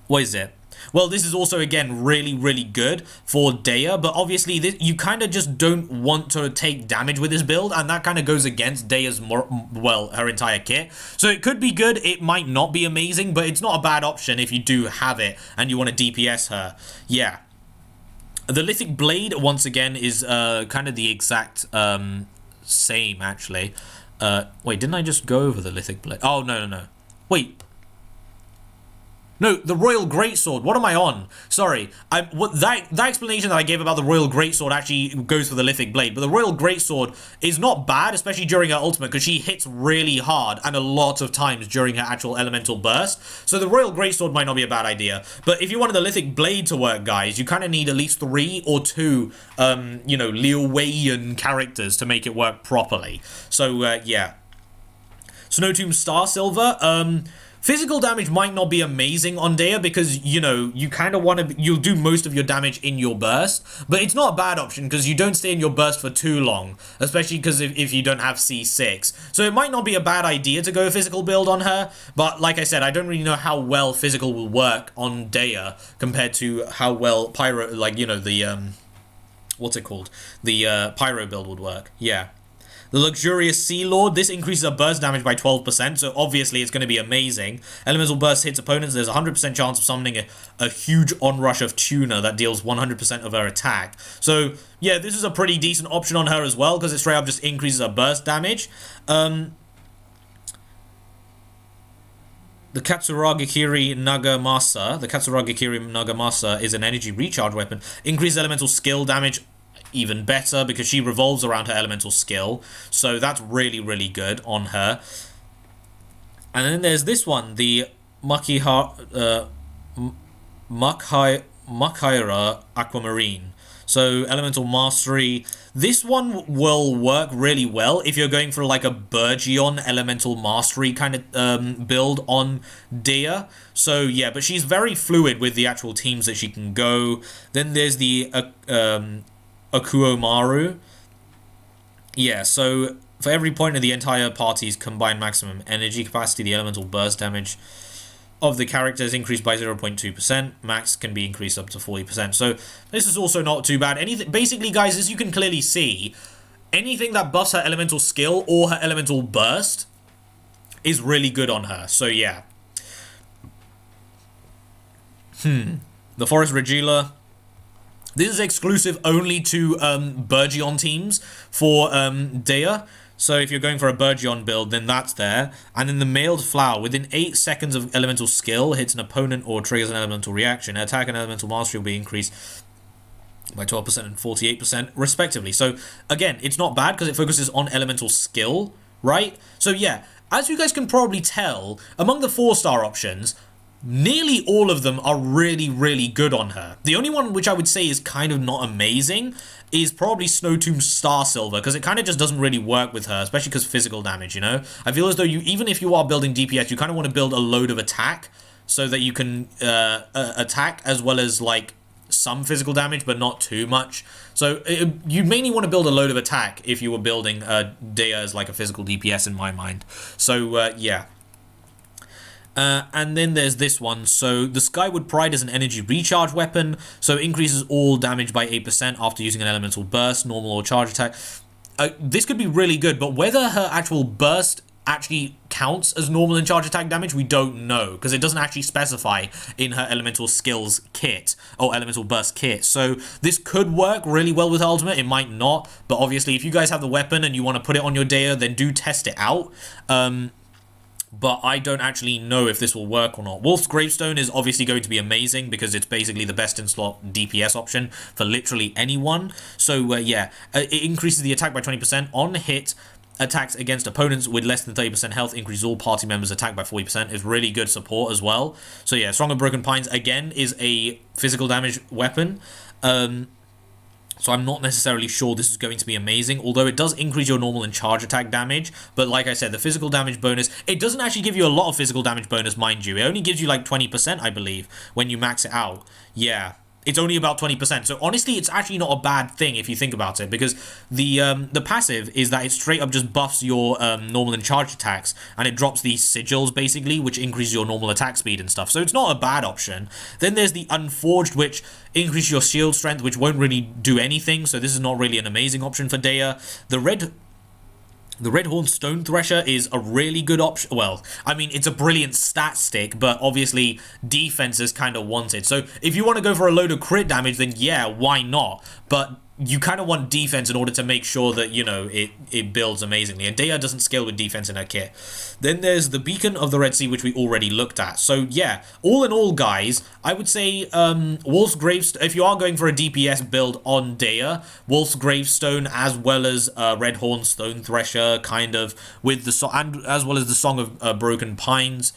what is it? Well, this is also, again, really, really good for Dea, but obviously you kind of just don't want to take damage with this build, and that kind of goes against Dea's, her entire kit. So it could be good, it might not be amazing, but it's not a bad option if you do have it and you want to DPS her. Yeah. The Lithic Blade, once again, is kind of the exact same, actually. Wait, didn't I just go over the Lithic Blade? Oh, no. Wait. No, the Royal Greatsword. What am I on? Sorry. That explanation that I gave about the Royal Greatsword actually goes for the Lithic Blade. But the Royal Greatsword is not bad, especially during her ultimate, because she hits really hard and a lot of times during her actual elemental burst. So the Royal Greatsword might not be a bad idea. But if you wanted the Lithic Blade to work, guys, you kind of need at least 3 or 2, you know, Liyuean characters to make it work properly. So, yeah. Snowtomb Star Silver, physical damage might not be amazing on Dea because, you know, you kind of want to... You'll do most of your damage in your burst, but it's not a bad option because you don't stay in your burst for too long, especially because if you don't have C6. So it might not be a bad idea to go a physical build on her, but like I said, I don't really know how well physical will work on Dea compared to how well Pyro, like, you know, the... what's it called? The Pyro build would work. Yeah. The Luxurious Sea Lord, this increases her burst damage by 12%, so obviously it's going to be amazing. Elemental Burst hits opponents, there's a 100% chance of summoning a huge onrush of Tuna that deals 100% of her attack. So, yeah, this is a pretty decent option on her as well, because it straight up just increases her burst damage. The Katsuragi Nagamasa is an energy recharge weapon. Increases elemental skill damage even better because she revolves around her elemental skill, so that's really, really good on her. And then there's this one, the Makhaira Aquamarine. So elemental mastery. This one will work really well if you're going for like a Burgeon elemental mastery kind of build on Dea. So yeah, but she's very fluid with the actual teams that she can go. Then there's the Akuomaru. Yeah, so for every point of the entire party's combined maximum energy capacity, the elemental burst damage of the character is increased by 0.2%. Max can be increased up to 40%. So this is also not too bad. Basically, guys, as you can clearly see, anything that buffs her elemental skill or her elemental burst is really good on her. So yeah. The Forest Regula. This is exclusive only to Burgeon teams for Dea. So if you're going for a Burgeon build, then that's there. And then the Mailed Flower, within 8 seconds of elemental skill, hits an opponent or triggers an elemental reaction. Attack and elemental mastery will be increased by 12% and 48% respectively. So again, it's not bad because it focuses on elemental skill, right? So yeah, as you guys can probably tell, among the 4-star options, nearly all of them are really, really good on her. The only one which I would say is kind of not amazing is probably Snowtomb Star Silver, because it kind of just doesn't really work with her, especially because physical damage, you know? I feel as though even if you are building DPS, you kind of want to build a load of attack so that you can attack as well as, like, some physical damage, but not too much. So you mainly want to build a load of attack if you were building Dea as, like, a physical DPS in my mind. So, yeah. And then there's this one. So the Skyward Pride is an energy recharge weapon. So it increases all damage by 8% after using an elemental burst, normal or charge attack. This could be really good, but whether her actual burst actually counts as normal and charge attack damage, we don't know, because it doesn't actually specify in her elemental skills kit or elemental burst kit. So this could work really well with ultimate. It might not, but obviously if you guys have the weapon and you want to put it on your Dea, then do test it out. But I don't actually know if this will work or not. Wolf's Gravestone is obviously going to be amazing because it's basically the best in slot DPS option for literally anyone. So yeah, it increases the attack by 20% on hit. Attacks against opponents with less than 30% health, increases all party members' attack by 40%. Is really good support as well. So yeah, Stronger Broken Pines again is a physical damage weapon. So I'm not necessarily sure this is going to be amazing, although it does increase your normal and charge attack damage. But like I said, the physical damage bonus, it doesn't actually give you a lot of physical damage bonus, mind you. It only gives you like 20%, I believe, when you max it out. Yeah. It's only about 20%. So honestly, it's actually not a bad thing if you think about it, because the passive is that it straight up just buffs your normal and charge attacks, and it drops these sigils basically, which increases your normal attack speed and stuff. So it's not a bad option. Then there's the Unforged, which increases your shield strength, which won't really do anything. So this is not really an amazing option for Dea. The Redhorn Stone Thresher is a really good option. Well, I mean, it's a brilliant stat stick, but obviously defense is kind of wanted. So if you want to go for a load of crit damage, then yeah, why not? But you kind of want defense in order to make sure that, you know, it builds amazingly. And Dea doesn't scale with defense in her kit. Then there's the Beacon of the Red Sea, which we already looked at. So yeah, all in all, guys, I would say Wolf's Gravestone, if you are going for a DPS build on Dea, Wolf's Gravestone as well as Redhorn Stone Thresher, kind of, with the and as well as the Song of Broken Pines,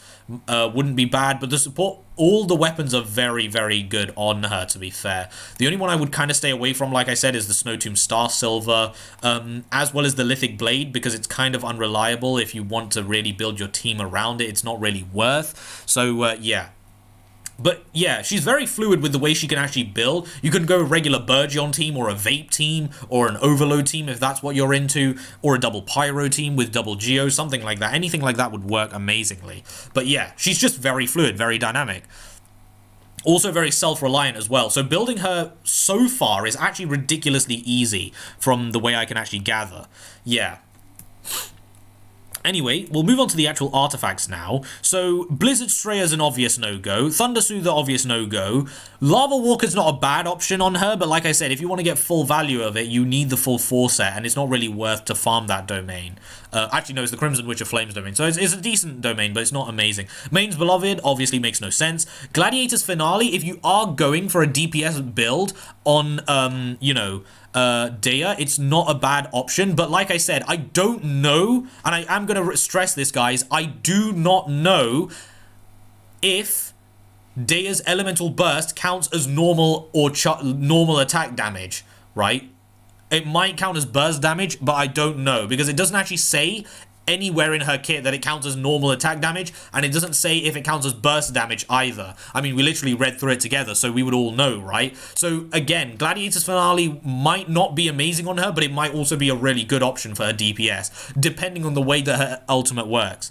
wouldn't be bad. But the support, all the weapons are very, very good on her, to be fair. The only one I would kind of stay away from, like I said, is the Snowtomb Star Silver, as well as the Lithic Blade, because it's kind of unreliable. If you want to really build your team around it, it's not really worth. So, yeah. But yeah, she's very fluid with the way she can actually build. You can go a regular Burgeon team, or a Vape team, or an Overload team if that's what you're into, or a double Pyro team with double Geo, something like that. Anything like that would work amazingly. But yeah, she's just very fluid, very dynamic. Also very self-reliant as well. So building her so far is actually ridiculously easy from the way I can actually gather. Yeah. Anyway, we'll move on to the actual artifacts now. So, Blizzard Strayer's an obvious no-go. Thunder Soother, obvious no-go. Lava Walker's not a bad option on her, but like I said, if you want to get full value of it, you need the full 4 set, and it's not really worth to farm that domain. Actually, no, it's the Crimson Witch of Flames domain, so it's a decent domain, but it's not amazing. Main's Beloved obviously makes no sense. Gladiator's Finale, if you are going for a DPS build on, you know, Dea, it's not a bad option, but like I said, I don't know, and I am going to stress this, guys, I do not know if Dea's Elemental Burst counts as normal or normal attack damage, right? It might count as burst damage, but I don't know, because it doesn't actually say anywhere in her kit that it counts as normal attack damage, and it doesn't say if it counts as burst damage either. I mean, we literally read through it together, so we would all know, right? So again, Gladiator's Finale might not be amazing on her, but it might also be a really good option for her DPS, depending on the way that her ultimate works.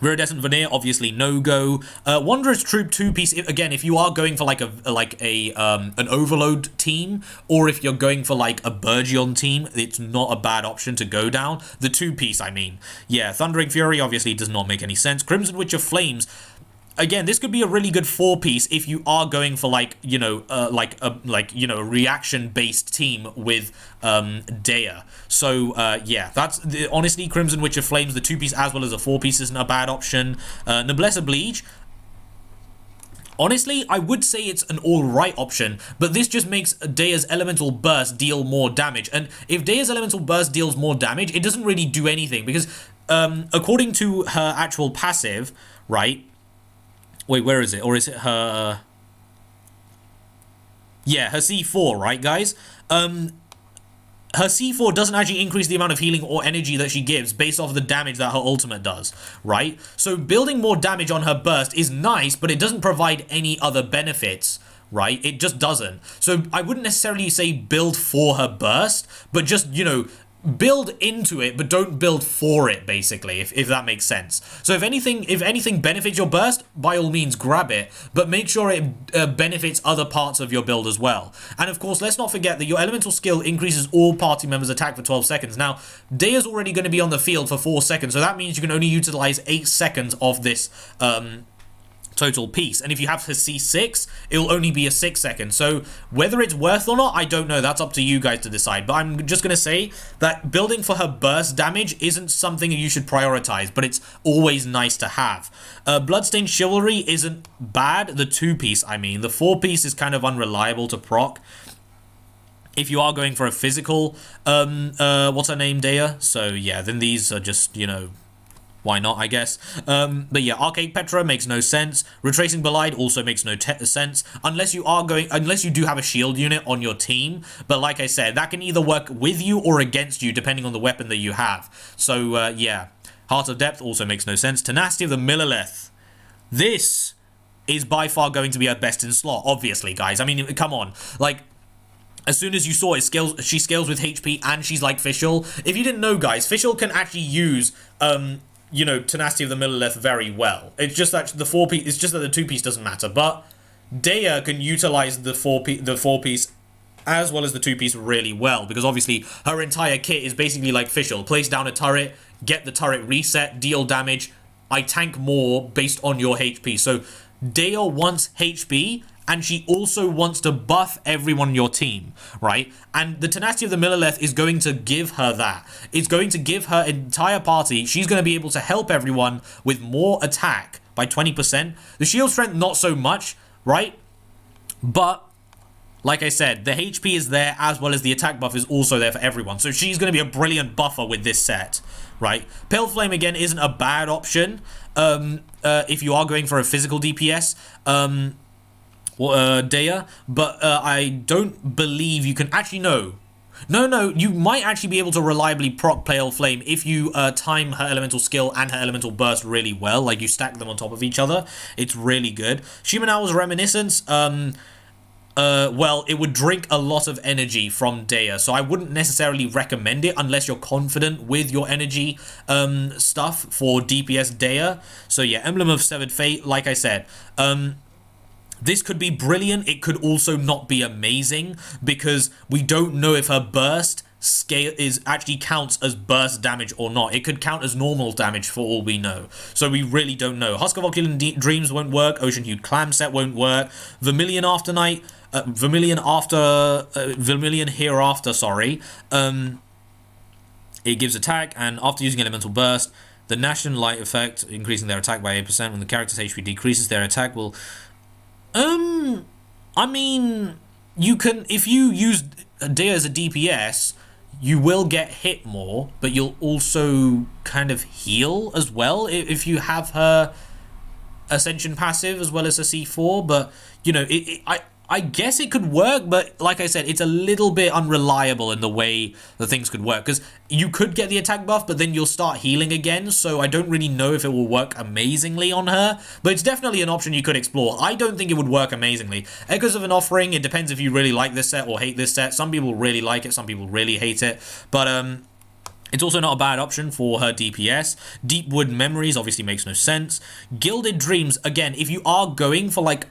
Viridescent Veneer, obviously no-go. Wanderer's Troop 2-piece, again, if you are going for like an Overload team, or if you're going for like a Burgeon team, it's not a bad option to go down. The 2-piece, I mean. Yeah, Thundering Fury obviously does not make any sense. Crimson Witch of Flames, again, this could be a really good 4-piece if you are going for like, you know, a reaction-based team with Dea. So yeah, that's honestly, Crimson Witch of Flames, the 2-piece as well as a 4-piece isn't a bad option. Noblesse Oblige, honestly, I would say it's an alright option, but this just makes Dea's Elemental Burst deal more damage. And if Dea's Elemental Burst deals more damage, it doesn't really do anything, because according to her actual passive, right, Wait, where is it? Or is it her... Yeah, her C4, right, guys? Her C4 doesn't actually increase the amount of healing or energy that she gives based off of the damage that her ultimate does, right? So building more damage on her burst is nice, but it doesn't provide any other benefits, right? It just doesn't. So I wouldn't necessarily say build for her burst, but just, you know, build into it, but don't build for it, basically, if that makes sense. So if anything benefits your burst, by all means grab it, but make sure it benefits other parts of your build as well. And of course, let's not forget that your elemental skill increases all party members' attack for 12 seconds. Now, Daya's already going to be on the field for 4 seconds, so that means you can only utilize 8 seconds of this total piece, and if you have her C6, it'll only be a 6 second. So whether it's worth or not, I don't know. That's up to you guys to decide, but I'm just gonna say that building for her burst damage isn't something you should prioritize, but it's always nice to have. Bloodstained Chivalry isn't bad. The 2-piece, I mean. The 4-piece is kind of unreliable to proc if you are going for a physical what's her name, Daya. So yeah, then these are just, you know, why not, I guess. But yeah, Arcade Petra makes no sense. Retracing Belied also makes no sense unless you do have a shield unit on your team. But like I said, that can either work with you or against you depending on the weapon that you have. So yeah, Heart of Depth also makes no sense. Tenacity of the Millelith. This is by far going to be her best in slot, obviously, guys. I mean, come on, like, as soon as you saw it, she scales with HP and she's like Fischl. If you didn't know, guys, Fischl can actually use you know, Tenacity of the Millelith very well. It's just that the 4-piece, it's just that the 2-piece doesn't matter. But Daya can utilize the 4-piece as well as the 2-piece really well, because obviously her entire kit is basically like Fischl. Place down a turret, get the turret reset, deal damage. I tank more based on your HP. So Daya wants HP, and she also wants to buff everyone on your team, right? And the Tenacity of the Millelith is going to give her that. It's going to give her entire party. She's going to be able to help everyone with more attack by 20%. The shield strength, not so much, right? But like I said, the HP is there as well as the attack buff is also there for everyone. So she's going to be a brilliant buffer with this set, right? Pale Flame, again, isn't a bad option if you are going for a physical DPS. Daya, but I don't believe you can actually No, you might actually be able to reliably proc Pale Flame if you time her elemental skill and her elemental burst really well, like you stack them on top of each other. It's really good. Shimenao's Reminiscence, well, it would drink a lot of energy from Daya, so I wouldn't necessarily recommend it unless you're confident with your energy stuff for DPS Daya. So yeah, Emblem of Severed Fate, like I said, this could be brilliant. It could also not be amazing because we don't know if her burst scale actually counts as burst damage or not. It could count as normal damage for all we know. So we really don't know. Husk of Opulent Dreams won't work. Ocean Hued Clam set won't work. Vermilion Afternight, Vermilion Hereafter, sorry. It gives attack, and after using Elemental Burst, the National Light effect, increasing their attack by 8%. When the character's HP decreases, their attack will... I mean, you can, if you use Daya as a DPS, you will get hit more, but you'll also kind of heal as well if you have her Ascension passive as well as a C4. But, you know, I guess it could work, but like I said, it's a little bit unreliable in the way that things could work, because you could get the attack buff, but then you'll start healing again, so I don't really know if it will work amazingly on her, but it's definitely an option you could explore. I don't think it would work amazingly. Echoes of an Offering, it depends if you really like this set or hate this set. Some people really like it, some people really hate it, but it's also not a bad option for her DPS. Deepwood Memories obviously makes no sense. Gilded Dreams, again, if you are going for like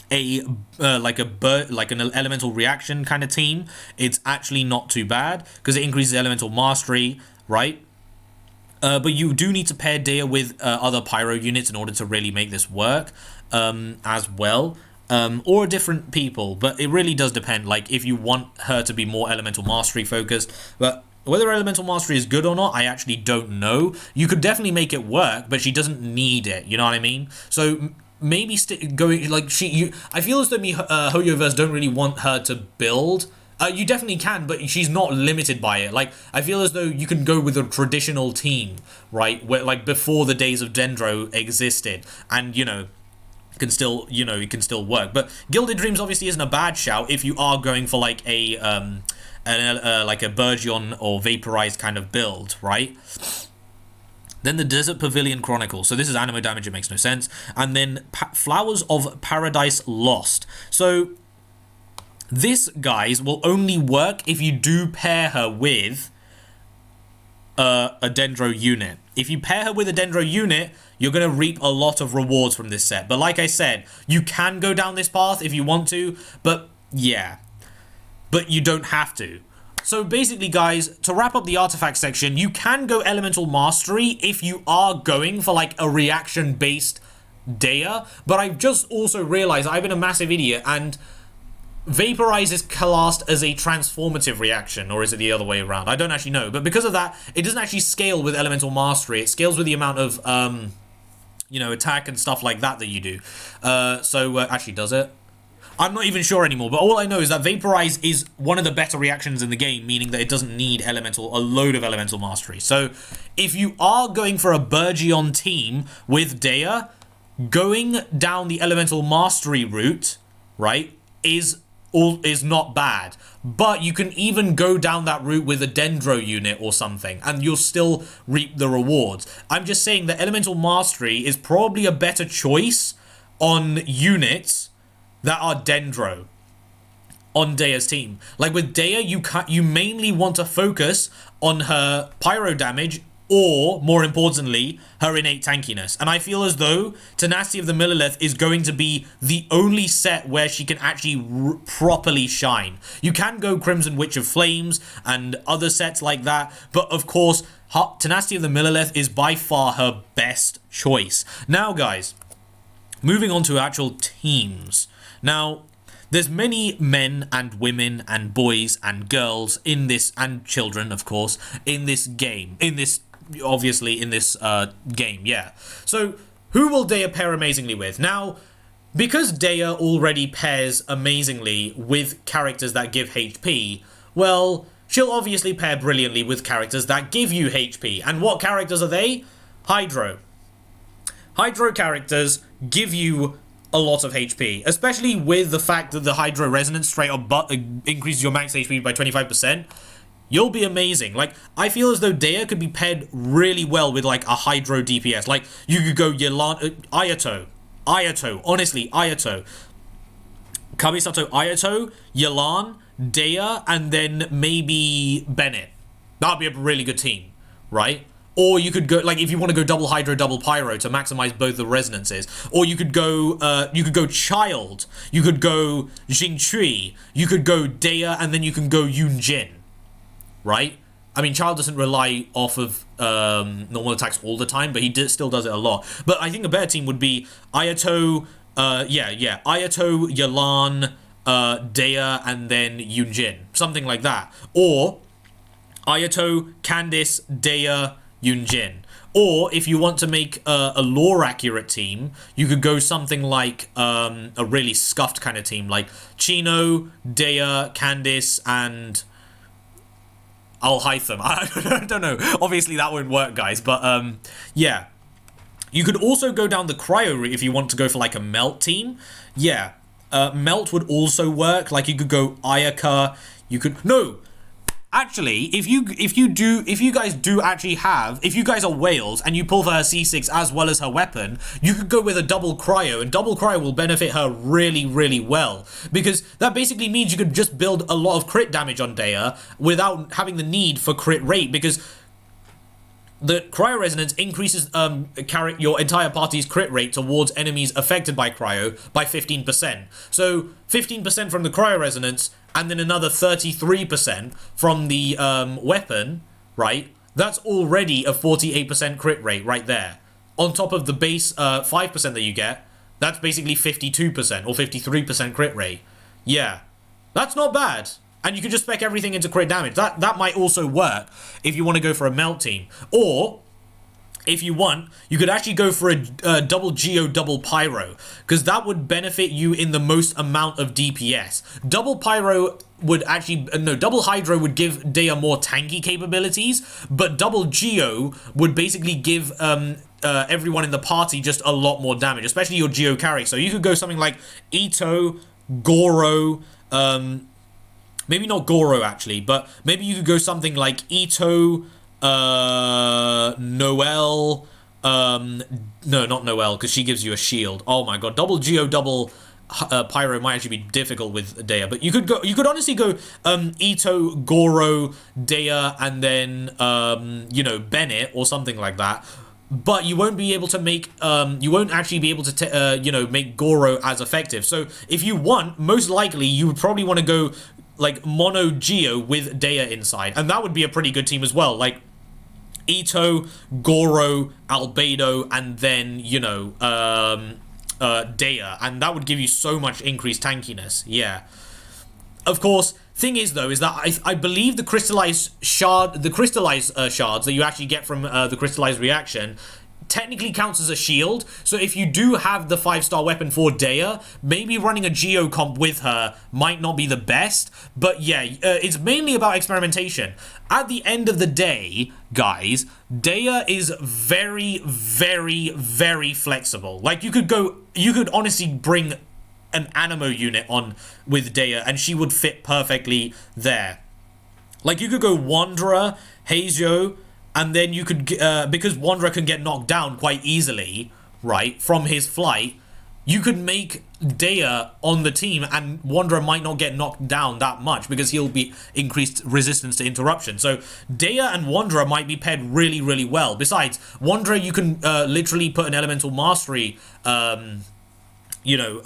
an elemental reaction kind of team, it's actually not too bad because it increases elemental mastery, right? But you do need to pair Daya with other pyro units in order to really make this work as well, or different people, but it really does depend, like if you want her to be more elemental mastery focused. But whether elemental mastery is good or not, I actually don't know. You could definitely make it work, but she doesn't need it, you know what I mean? So maybe going like I feel as though Hoyoverse don't really want her to build. You definitely can, but she's not limited by it. Like, I feel as though you can go with a traditional team, right? Where, like, before the days of Dendro existed, and, you know, can still, it can still work. But Gilded Dreams obviously isn't a bad shout if you are going for like a like a Burgeon or Vaporized kind of build, right? Then the Desert Pavilion Chronicle. So this is Anemo damage, it makes no sense. And then Flowers of Paradise Lost. So this, guys, will only work if you do pair her with a Dendro unit. If you pair her with a Dendro unit, you're going to reap a lot of rewards from this set. But like I said, you can go down this path if you want to, but yeah. But you don't have to. So basically, guys, to wrap up the artifact section, you can go Elemental Mastery if you are going for like a reaction-based Dea, but I've just also realized I've been a massive idiot, and Vaporize is classed as a transformative reaction, or is it the other way around? I don't actually know, but because of that, it doesn't actually scale with Elemental Mastery. It scales with the amount of, attack and stuff like that you do. Actually, does it? I'm not even sure anymore, but all I know is that Vaporize is one of the better reactions in the game, meaning that it doesn't need a load of Elemental Mastery. So, if you are going for a Burgeon team with Dea, going down the Elemental Mastery route, right, is not bad. But you can even go down that route with a Dendro unit or something, and you'll still reap the rewards. I'm just saying that Elemental Mastery is probably a better choice on units that are Dendro on Dea's team. Like with Dea, you mainly want to focus on her pyro damage, or more importantly, her innate tankiness. And I feel as though Tenacity of the Millelith is going to be the only set where she can actually properly shine. You can go Crimson Witch of Flames and other sets like that, but of course, Tenacity of the Millelith is by far her best choice. Now, guys, moving on to actual teams. Now, there's many men and women and boys and girls in this, and children, of course, in this game. Obviously, in this game, yeah. So, who will Dea pair amazingly with? Now, because Dea already pairs amazingly with characters that give HP, well, she'll obviously pair brilliantly with characters that give you HP. And what characters are they? Hydro. Hydro characters give you a lot of HP, especially with the fact that the Hydro Resonance straight up increases your max HP by 25%. You'll be amazing. Like, I feel as though Dea could be paired really well with like a Hydro DPS. Like, you could go Ayato, honestly, Ayato, Kamisato, Ayato, Yelan, Dea, and then maybe Bennett. That'd be a really good team, right? Or you could go, like, if you want to go double Hydro, double Pyro to maximize both the resonances. Or you could go Child. You could go Xingqi. You could go Dea, and then you can go Yunjin. Right? I mean, Child doesn't rely off of normal attacks all the time, but he still does it a lot. But I think a better team would be Ayato, Ayato, Yelan, Dea, and then Yunjin. Something like that. Or Ayato, Candice, Dea, Yunjin. Or if you want to make a lore accurate team, you could go something like a really scuffed kind of team, like Chino, Dea, Candice, and Alhaitham. I don't know. Obviously that won't work, guys, but yeah. You could also go down the Cryo route if you want to go for like a Melt team. Yeah. Melt would also work. Like, you could go Ayaka. You could actually, if you guys are whales and you pull for her C6 as well as her weapon, you could go with a double Cryo, and double Cryo will benefit her really, really well, because that basically means you could just build a lot of crit damage on Dea without having the need for crit rate, because the Cryo Resonance increases your entire party's crit rate towards enemies affected by Cryo by 15%. So 15% from the Cryo Resonance, and then another 33% from the weapon, right? That's already a 48% crit rate right there. On top of the base 5% that you get, that's basically 52% or 53% crit rate. Yeah, that's not bad. And you can just spec everything into crit damage. That might also work if you want to go for a Melt team. Or, if you want, you could actually go for a double Geo, double Pyro, because that would benefit you in the most amount of DPS. Double Pyro would actually no, double Hydro would give Daya more tanky capabilities, but double Geo would basically give everyone in the party just a lot more damage, especially your Geo carry. So you could go something like Itto, Goro, maybe not Goro actually, but maybe you could go something like Itto, Noelle, no, not Noelle, because she gives you a shield. Oh my god, double Geo, double Pyro might actually be difficult with Daya, but you could honestly go Itto, Goro, Daya, and then you know, Bennett or something like that. But you won't be able to make you won't actually be able to you know, make Goro as effective. So if you want, most likely you would probably want to go like mono Geo with Daya inside, and that would be a pretty good team as well. Like Itto, Goro, Albedo, and then, you know, Daya, and that would give you so much increased tankiness. Yeah. Of course, thing is though, is that I believe the crystallized shards that you actually get from the crystallized reaction technically counts as a shield. So if you do have the 5-star weapon for Daya, maybe running a Geo comp with her might not be the best. But yeah, it's mainly about experimentation. At the end of the day, guys, Daya is very, very, very flexible. Like you could honestly bring an Anemo unit on with Daya and she would fit perfectly there. Like you could go Wanderer, Hazio, and then you could, because Wanderer can get knocked down quite easily, right, from his flight, you could make Daya on the team and Wanderer might not get knocked down that much because he'll be increased resistance to interruption. So Daya and Wanderer might be paired really, really well. Besides, Wanderer, you can literally put an Elemental Mastery you know,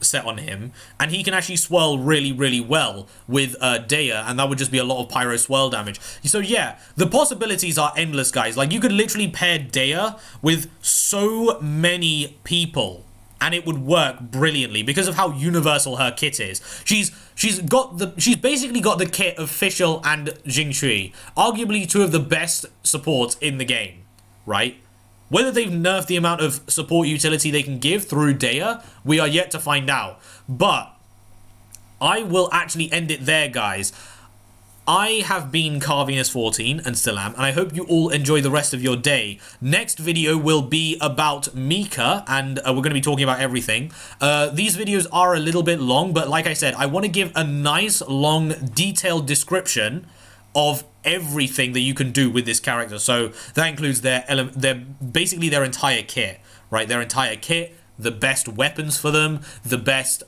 set on him, and he can actually swirl really, really well with Daya, and that would just be a lot of Pyro swirl damage. So yeah, the possibilities are endless, guys. Like you could literally pair Daya with so many people, and it would work brilliantly because of how universal her kit is. She's basically got the kit of Fischl and Xingqiu, arguably two of the best supports in the game, right? Whether they've nerfed the amount of support utility they can give through Daya, we are yet to find out. But I will actually end it there, guys. I have been Carvinus14 and still am, and I hope you all enjoy the rest of your day. Next video will be about Mika, and we're going to be talking about everything. These videos are a little bit long, but like I said, I want to give a nice, long, detailed description of everything that you can do with this character. So that includes basically their entire kit, right? Their entire kit, the best weapons for them, the best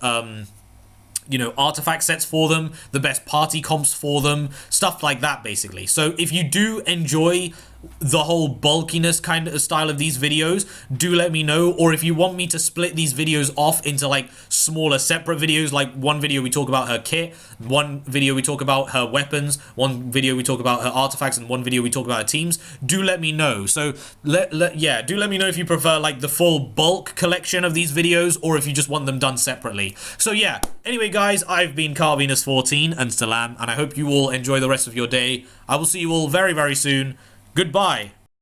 you know, artifact sets for them, the best party comps for them, stuff like that basically. So if you do enjoy the whole bulkiness kind of style of these videos, do let me know. Or if you want me to split these videos off into like smaller separate videos, like one video we talk about her kit, one video we talk about her weapons, one video we talk about her artifacts, and one video we talk about her teams, do let me know. So yeah, do let me know if you prefer like the full bulk collection of these videos or if you just want them done separately. So yeah, anyway guys, I've been Carvinus14 and still am, and I hope you all enjoy the rest of your day. I will see you all very, very soon. Goodbye.